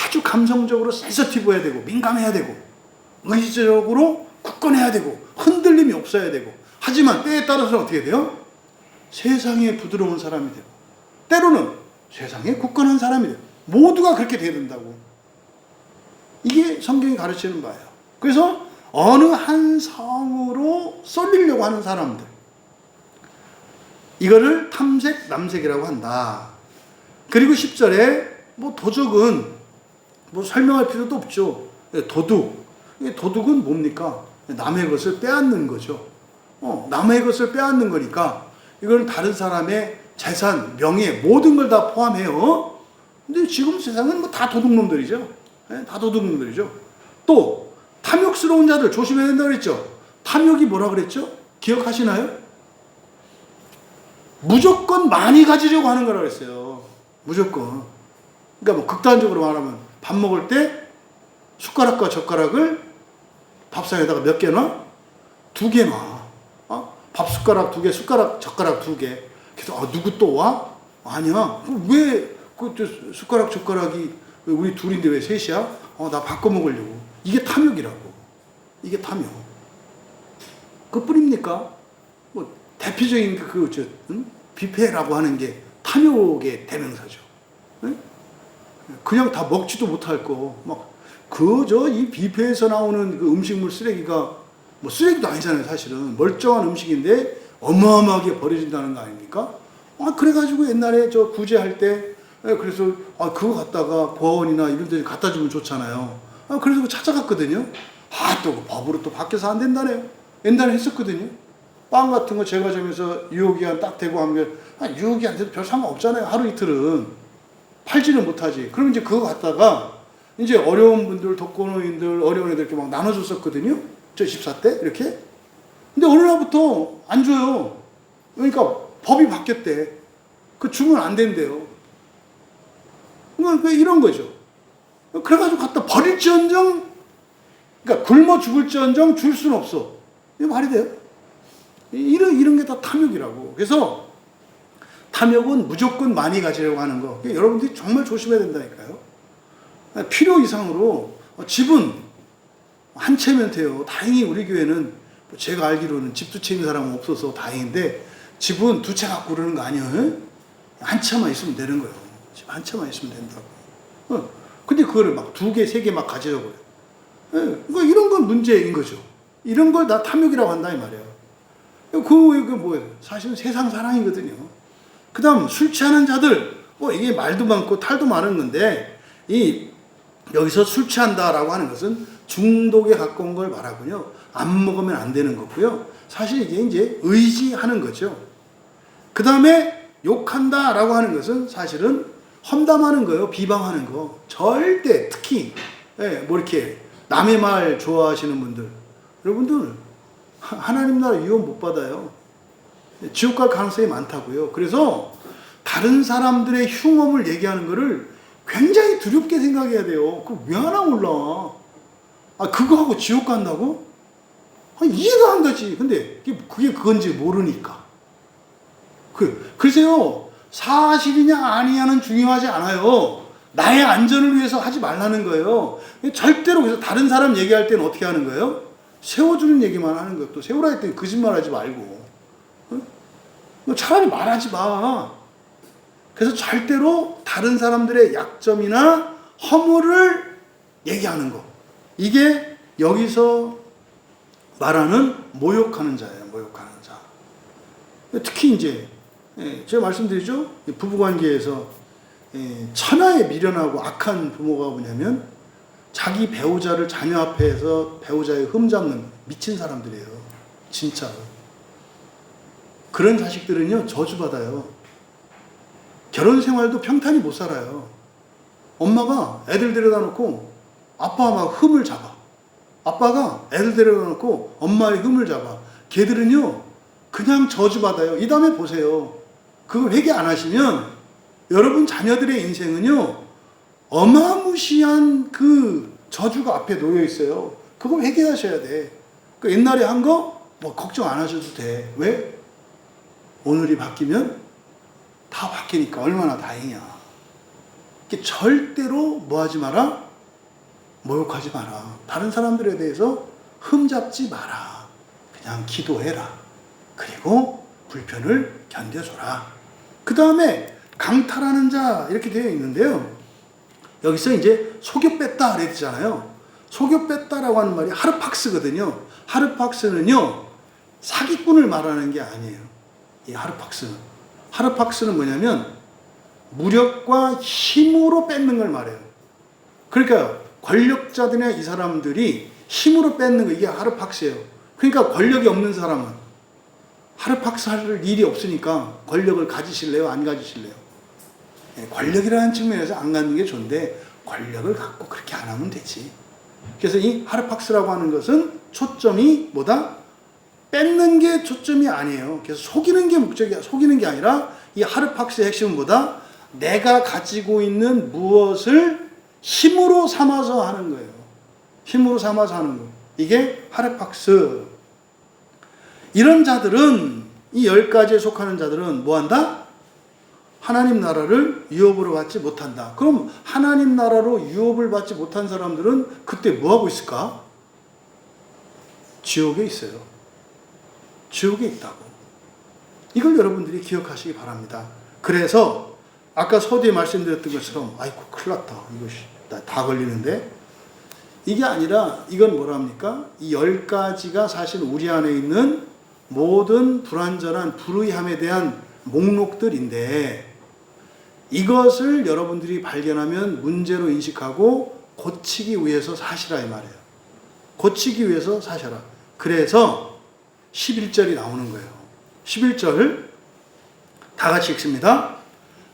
아주 감성적으로 센서티브해야 되고 민감해야 되고 의지적으로 굳건해야 되고 흔들림이 없어야 되고, 하지만 때에 따라서는 어떻게 돼요? 세상에 부드러운 사람이 되고 때로는 세상에 굳건한 사람이 되고, 모두가 그렇게 돼야 된다고. 이게 성경이 가르치는 바예요. 그래서 어느 한 성으로 쏠리려고 하는 사람들, 이거를 탐색, 남색이라고 한다. 그리고 10절에 뭐 도적은 뭐 설명할 필요도 없죠. 도둑. 도둑은 뭡니까? 남의 것을 빼앗는 거죠. 남의 것을 빼앗는 거니까 이건 다른 사람의 재산, 명예, 모든 걸 다 포함해요. 근데 지금 세상은 뭐 다 도둑놈들이죠. 다 도둑놈들이죠. 또 탐욕스러운 자들 조심해야 된다고 그랬죠. 탐욕이 뭐라 그랬죠? 기억하시나요? 무조건 많이 가지려고 하는 거라고 했어요. 무조건. 그러니까 뭐 극단적으로 말하면 밥 먹을 때 숟가락과 젓가락을 밥상에다가 몇 개 놔? 2개 놔. 밥 숟가락 2개, 숟가락 젓가락 2개. 그래서 누구 또 와? 아니야. 왜 그 숟가락 젓가락이 우리 둘인데 왜 셋이야? 나 바꿔 먹으려고. 이게 탐욕이라고. 이게 탐욕. 그뿐입니까? 뭐 대표적인 뷔페라고 하는 게 탐욕의 대명사죠. 네? 그냥 다 먹지도 못할 거, 막 이 뷔페에서 나오는 그 음식물 쓰레기가 뭐 쓰레기도 아니잖아요. 사실은 멀쩡한 음식인데 어마어마하게 버려진다는 거 아닙니까? 그래가지고 옛날에 저 구제할 때 그래서 그거 갖다가 보아원이나 이런 데 갖다 주면 좋잖아요. 그래서 찾아갔거든요. 또 그 법으로 또 밖에서 안 된다네요. 옛날에 했었거든요. 빵 같은 거 제과점에서 유효기한 딱 대고 하면 유효기한 돼도 별 상관없잖아요. 하루 이틀은 팔지는 못하지. 그럼 이제 그거 갖다가 이제 어려운 분들, 독거노인들, 어려운 애들 이렇게 막 나눠줬었거든요. 저 집사 때 이렇게. 근데 어느 날부터 안 줘요. 그러니까 법이 바뀌었대. 그 주면 안 된대요. 그러니까 이런 거죠. 그래가지고 갖다 버릴지언정, 그러니까 굶어 죽을지언정 줄 수는 없어. 이게 말이 돼요? 이런 게 다 탐욕이라고. 그래서 탐욕은 무조건 많이 가지려고 하는 거. 여러분들이 정말 조심해야 된다니까요. 필요 이상으로 집은 한 채면 돼요. 다행히 우리 교회는 제가 알기로는 집 두 채 있는 사람은 없어서 다행인데 집은 두 채 갖고 그러는 거 아니에요? 한 채만 있으면 되는 거예요. 집 한 채만 있으면 된다고. 근데 그거를 막 두 개, 세 개 막 가지려고 그래요. 그러니까 이런 건 문제인 거죠. 이런 걸 다 탐욕이라고 한다 이 말이에요. 그 뭐예요? 사실은 세상 사랑이거든요. 그 다음 술 취하는 자들, 이게 말도 많고 탈도 많은 건데 여기서 술 취한다라고 하는 것은 중독에 가까운 걸 말하고요. 안 먹으면 안 되는 거고요. 사실 이게 이제 의지하는 거죠. 그 다음에 욕한다라고 하는 것은 사실은 험담하는 거예요. 비방하는 거. 절대 특히 뭐 이렇게 남의 말 좋아하시는 분들, 여러분들 하나님 나라 유업 못 받아요. 지옥 갈 가능성이 많다고요. 그래서 다른 사람들의 흉엄을 얘기하는 거를 굉장히 두렵게 생각해야 돼요. 그거 왜 하나 몰라. 그거 하고 지옥 간다고? 이해가 안 가지. 근데 그게 그건지 모르니까. 글쎄요. 사실이냐 아니냐는 중요하지 않아요. 나의 안전을 위해서 하지 말라는 거예요. 절대로. 그래서 다른 사람 얘기할 때는 어떻게 하는 거예요? 세워주는 얘기만 하는 거예요. 또 세우라 했더니 거짓말 하지 말고. 차라리 말하지 마. 그래서 절대로 다른 사람들의 약점이나 허물을 얘기하는 거. 이게 여기서 말하는 모욕하는 자예요. 모욕하는 자. 특히 이제 제가 말씀드리죠. 부부관계에서 천하에 미련하고 악한 부모가 뭐냐면 자기 배우자를 자녀 앞에서 배우자의 흠잡는 미친 사람들이에요. 진짜. 그런 자식들은요, 저주받아요. 결혼 생활도 평탄히 못 살아요. 엄마가 애들 데려다 놓고 아빠가 막 흠을 잡아. 아빠가 애들 데려다 놓고 엄마의 흠을 잡아. 걔들은요, 그냥 저주받아요. 이 다음에 보세요. 그걸 회개 안 하시면 여러분 자녀들의 인생은요, 어마무시한 그 저주가 앞에 놓여 있어요. 그걸 회개하셔야 돼. 그 옛날에 한 거 뭐 걱정 안 하셔도 돼. 왜? 오늘이 바뀌면 다 바뀌니까 얼마나 다행이야. 절대로 뭐 하지 마라? 모욕하지 마라. 다른 사람들에 대해서 흠잡지 마라. 그냥 기도해라. 그리고 불편을 견뎌줘라. 그 다음에 강탈하는 자 이렇게 되어 있는데요. 여기서 이제 속여 뺐다 그랬잖아요. 속여 뺐다라고 하는 말이 하르팍스거든요. 하르팍스는요, 사기꾼을 말하는 게 아니에요. 이 하르팍스는. 하르팍스는 뭐냐면 무력과 힘으로 뺏는 걸 말해요. 그러니까 권력자들이나 이 사람들이 힘으로 뺏는 거, 이게 하르팍스예요. 그러니까 권력이 없는 사람은 하르팍스 할 일이 없으니까 권력을 가지실래요? 안 가지실래요? 권력이라는 측면에서 안 갖는 게 좋은데 권력을 갖고 그렇게 안 하면 되지. 그래서 이 하르팍스라고 하는 것은 초점이 뭐다? 뺏는 게 초점이 아니에요. 그래서 속이는 게 목적이야. 속이는 게 아니라 이 하르팍스의 핵심은 뭐다? 내가 가지고 있는 무엇을 힘으로 삼아서 하는 거예요. 힘으로 삼아서 하는 거. 이게 하르팍스. 이런 자들은, 이 10가지에 속하는 자들은 뭐 한다? 하나님 나라를 유업으로 받지 못한다. 그럼 하나님 나라로 유업을 받지 못한 사람들은 그때 뭐 하고 있을까? 지옥에 있어요. 지옥에 있다고. 이걸 여러분들이 기억하시기 바랍니다. 그래서 아까 서두에 말씀드렸던 것처럼 아이고 큰일 났다. 이거 다 걸리는데, 이게 아니라 이건 뭐랍니까? 이 10가지가 사실 우리 안에 있는 모든 불완전한 불의함에 대한 목록들인데, 이것을 여러분들이 발견하면 문제로 인식하고 고치기 위해서 사시라 이 말이에요. 고치기 위해서 사셔라. 그래서 11절이 나오는 거예요. 11절 다 같이 읽습니다.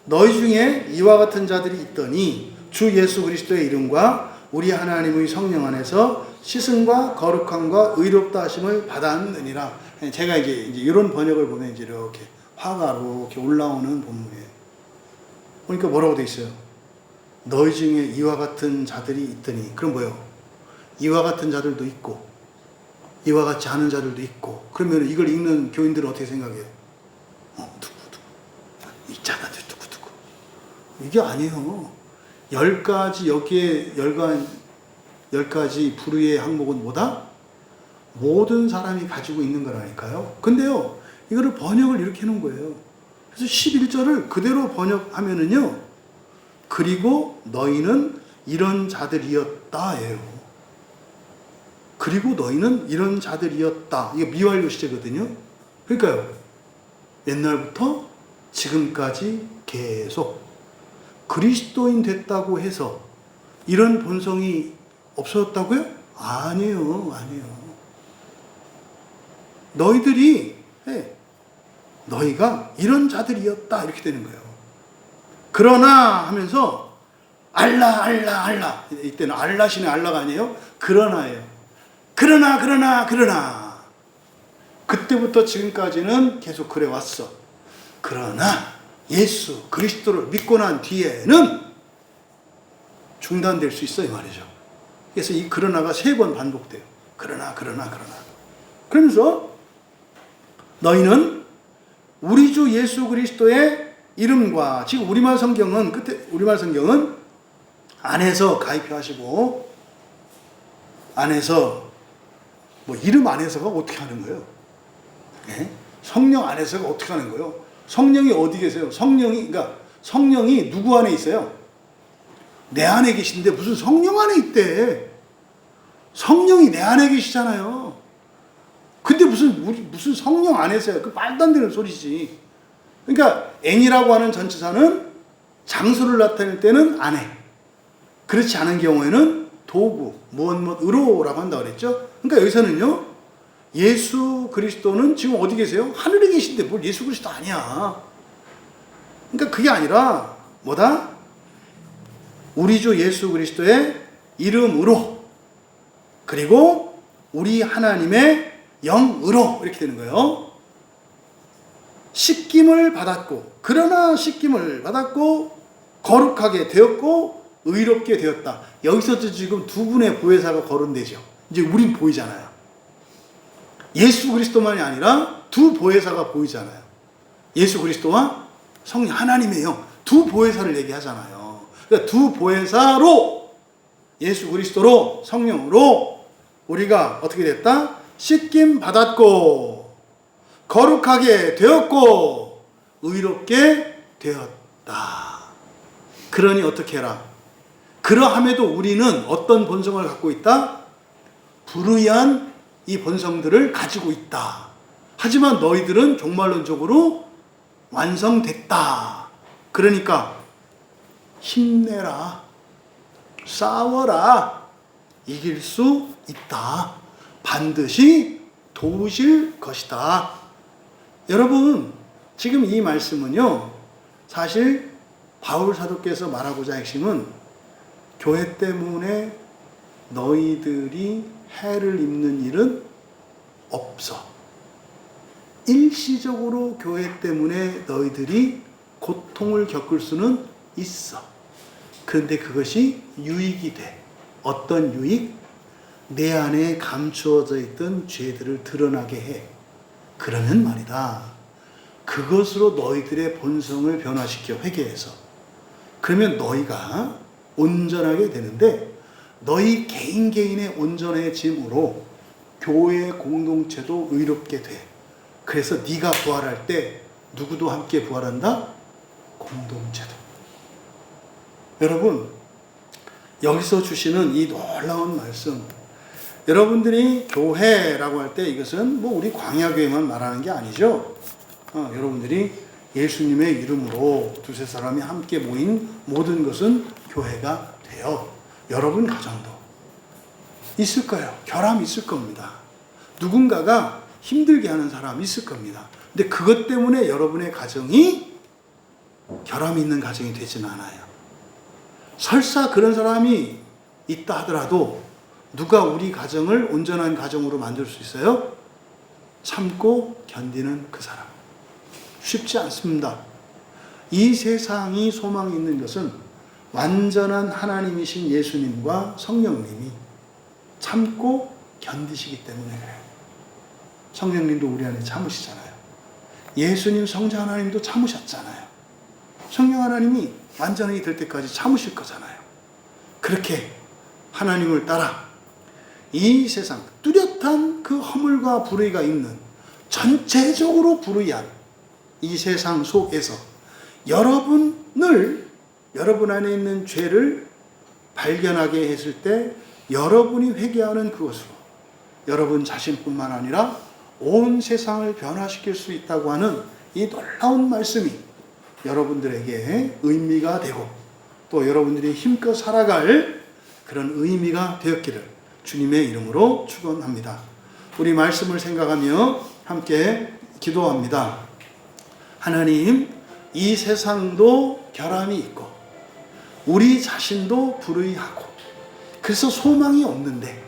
너희 중에 이와 같은 자들이 있더니 주 예수 그리스도의 이름과 우리 하나님의 성령 안에서 씻음과 거룩함과 의롭다 하심을 받았느니라. 제가 이제 이런 번역을 보면 이제 이렇게 화가로 이렇게 올라오는 본문이에요. 그러니까 뭐라고 돼 있어요? 너희 중에 이와 같은 자들이 있더니, 그럼 뭐예요? 이와 같은 자들도 있고 이와 같이 하는 자들도 있고. 그러면 이걸 읽는 교인들은 어떻게 생각해요? 누구 이 자들 누구 이게 아니에요. 10가지 여기에 10가지 불의의 항목은 뭐다? 모든 사람이 가지고 있는 거라니까요. 근데요, 이거를 번역을 이렇게 해놓은 거예요. 그래서 11절을 그대로 번역하면은요, 그리고 너희는 이런 자들이었다예요. 그리고 너희는 이런 자들이었다. 이게 미완료 시제거든요. 그러니까요, 옛날부터 지금까지 계속 그리스도인 됐다고 해서 이런 본성이 없어졌다고요? 아니에요. 너희가 이런 자들이었다 이렇게 되는 거예요. 그러나 하면서 알라 이때는 알라시네 알라가 아니에요. 그러나예요. 그러나 그때부터 지금까지는 계속 그래 왔어. 그러나 예수 그리스도를 믿고 난 뒤에는 중단될 수 있어 이 말이죠. 그래서 이 그러나가 3번 반복돼요. 그러나 그러면서 너희는 우리 주 예수 그리스도의 이름과, 지금 우리말 성경은 안에서 가입하시고 안에서 뭐 이름 안에서가 어떻게 하는 거예요? 네? 성령 안에서가 어떻게 하는 거예요? 성령이 어디 계세요? 성령이 누구 안에 있어요? 내 안에 계신데 무슨 성령 안에 있대? 성령이 내 안에 계시잖아요. 근데 무슨 성령 안에서요? 그 말도 안 되는 소리지. 그러니까 n이라고 하는 전치사는 장소를 나타낼 때는 안에, 그렇지 않은 경우에는 도구, 무엇으로라고 한다고 그랬죠. 그러니까 여기서는요, 예수 그리스도는 지금 어디 계세요? 하늘에 계신데 뭘 예수 그리스도 아니야. 그러니까 그게 아니라 뭐다? 우리 주 예수 그리스도의 이름으로, 그리고 우리 하나님의 영으로 이렇게 되는 거예요. 씻김을 받았고, 그러나 씻김을 받았고 거룩하게 되었고 의롭게 되었다. 여기서도 지금 두 분의 보혜사가 거론되죠. 이제 우린 보이잖아요. 예수 그리스도만이 아니라 두 보혜사가 보이잖아요. 예수 그리스도와 성령 하나님의 영, 두 보혜사를 얘기하잖아요. 그러니까 두 보혜사로, 예수 그리스도로, 성령으로 우리가 어떻게 됐다? 씻김 받았고 거룩하게 되었고 의롭게 되었다. 그러니 어떻게 해라? 그러함에도 우리는 어떤 본성을 갖고 있다? 불의한 이 본성들을 가지고 있다. 하지만 너희들은 종말론적으로 완성됐다. 그러니까 힘내라, 싸워라, 이길 수 있다. 반드시 도우실 것이다. 여러분, 지금 이 말씀은요, 사실 바울 사도께서 말하고자 핵심은 교회 때문에 너희들이 해를 입는 일은 없어. 일시적으로 교회 때문에 너희들이 고통을 겪을 수는 있어. 그런데 그것이 유익이 돼. 어떤 유익? 내 안에 감추어져 있던 죄들을 드러나게 해. 그러면 말이다, 그것으로 너희들의 본성을 변화시켜, 회개해서. 그러면 너희가 온전하게 되는데, 너희 개인의 온전해짐으로 교회 공동체도 의롭게 돼. 그래서 네가 부활할 때 누구도 함께 부활한다? 공동체도. 여러분, 여기서 주시는 이 놀라운 말씀, 여러분들이 교회라고 할 때 이것은 뭐 우리 광야교회만 말하는 게 아니죠. 여러분들이 예수님의 이름으로 두세 사람이 함께 모인 모든 것은 교회가 돼요. 여러분 가정도 있을 거예요. 결함이 있을 겁니다. 누군가가 힘들게 하는 사람이 있을 겁니다. 근데 그것 때문에 여러분의 가정이 결함이 있는 가정이 되지는 않아요. 설사 그런 사람이 있다 하더라도 누가 우리 가정을 온전한 가정으로 만들 수 있어요? 참고 견디는 그 사람. 쉽지 않습니다. 이 세상이 소망이 있는 것은 완전한 하나님이신 예수님과 성령님이 참고 견디시기 때문에 그래요. 성령님도 우리 안에 참으시잖아요. 예수님 성자 하나님도 참으셨잖아요. 성령 하나님이 완전하게 될 때까지 참으실 거잖아요. 그렇게 하나님을 따라 이 세상 뚜렷한 그 허물과 불의가 있는 전체적으로 불의한 이 세상 속에서 여러분 안에 있는 죄를 발견하게 했을 때 여러분이 회개하는 그것으로 여러분 자신뿐만 아니라 온 세상을 변화시킬 수 있다고 하는 이 놀라운 말씀이 여러분들에게 의미가 되고 또 여러분들이 힘껏 살아갈 그런 의미가 되었기를 주님의 이름으로 축원합니다. 우리 말씀을 생각하며 함께 기도합니다. 하나님, 이 세상도 결함이 있고 우리 자신도 불의하고 그래서 소망이 없는데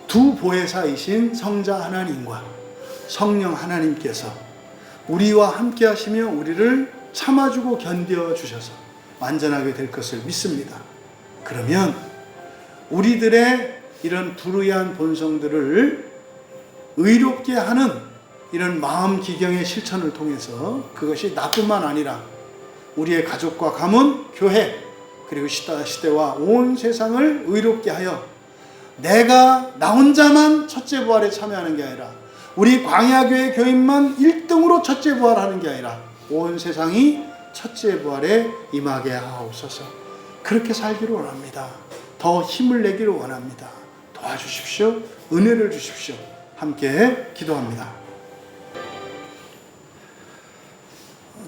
두 보혜사이신 성자 하나님과 성령 하나님께서 우리와 함께 하시며 우리를 참아주고 견뎌주셔서 완전하게 될 것을 믿습니다. 그러면 우리들의 이런 불의한 본성들을 의롭게 하는 이런 마음 기경의 실천을 통해서 그것이 나뿐만 아니라 우리의 가족과 가문, 교회 그리고 시대와 온 세상을 의롭게 하여 내가 나 혼자만 첫째 부활에 참여하는 게 아니라 우리 광야교회 교인만 1등으로 첫째 부활하는 게 아니라 온 세상이 첫째 부활에 임하게 하옵소서. 그렇게 살기를 원합니다. 더 힘을 내기를 원합니다. 도와주십시오. 은혜를 주십시오. 함께 기도합니다.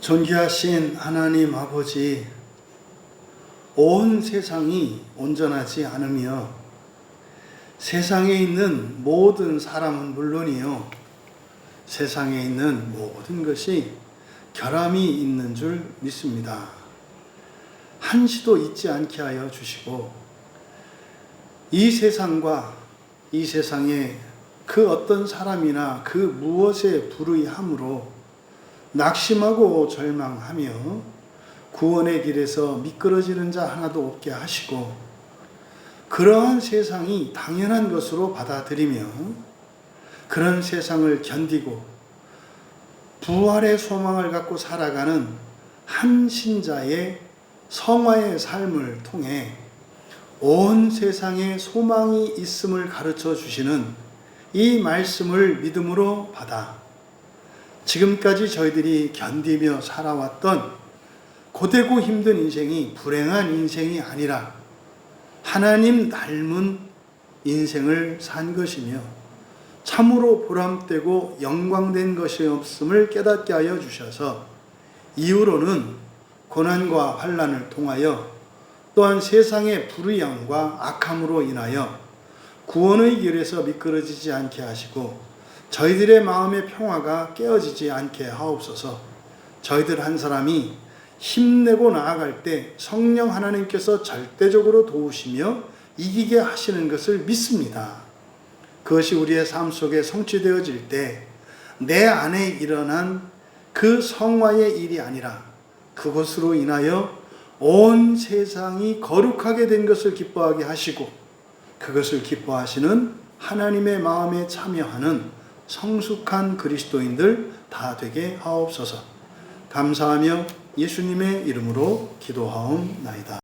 존귀하신 하나님 아버지, 온 세상이 온전하지 않으며 세상에 있는 모든 사람은 물론이요, 세상에 있는 모든 것이 결함이 있는 줄 믿습니다. 한시도 잊지 않게 하여 주시고 이 세상과 이 세상의 그 어떤 사람이나 그 무엇에 불의함으로 낙심하고 절망하며 구원의 길에서 미끄러지는 자 하나도 없게 하시고 그러한 세상이 당연한 것으로 받아들이며 그런 세상을 견디고 부활의 소망을 갖고 살아가는 한 신자의 성화의 삶을 통해 온 세상에 소망이 있음을 가르쳐 주시는 이 말씀을 믿음으로 받아 지금까지 저희들이 견디며 살아왔던 고되고 힘든 인생이 불행한 인생이 아니라 하나님 닮은 인생을 산 것이며 참으로 보람되고 영광된 것이 없음을 깨닫게 하여 주셔서 이후로는 고난과 환난을 통하여 또한 세상의 불의함과 악함으로 인하여 구원의 길에서 미끄러지지 않게 하시고 저희들의 마음의 평화가 깨어지지 않게 하옵소서. 저희들 한 사람이 힘내고 나아갈 때 성령 하나님께서 절대적으로 도우시며 이기게 하시는 것을 믿습니다. 그것이 우리의 삶 속에 성취되어질 때 내 안에 일어난 그 성화의 일이 아니라 그것으로 인하여 온 세상이 거룩하게 된 것을 기뻐하게 하시고 그것을 기뻐하시는 하나님의 마음에 참여하는 성숙한 그리스도인들 다 되게 하옵소서. 감사하며 예수님의 이름으로 기도하옵나이다.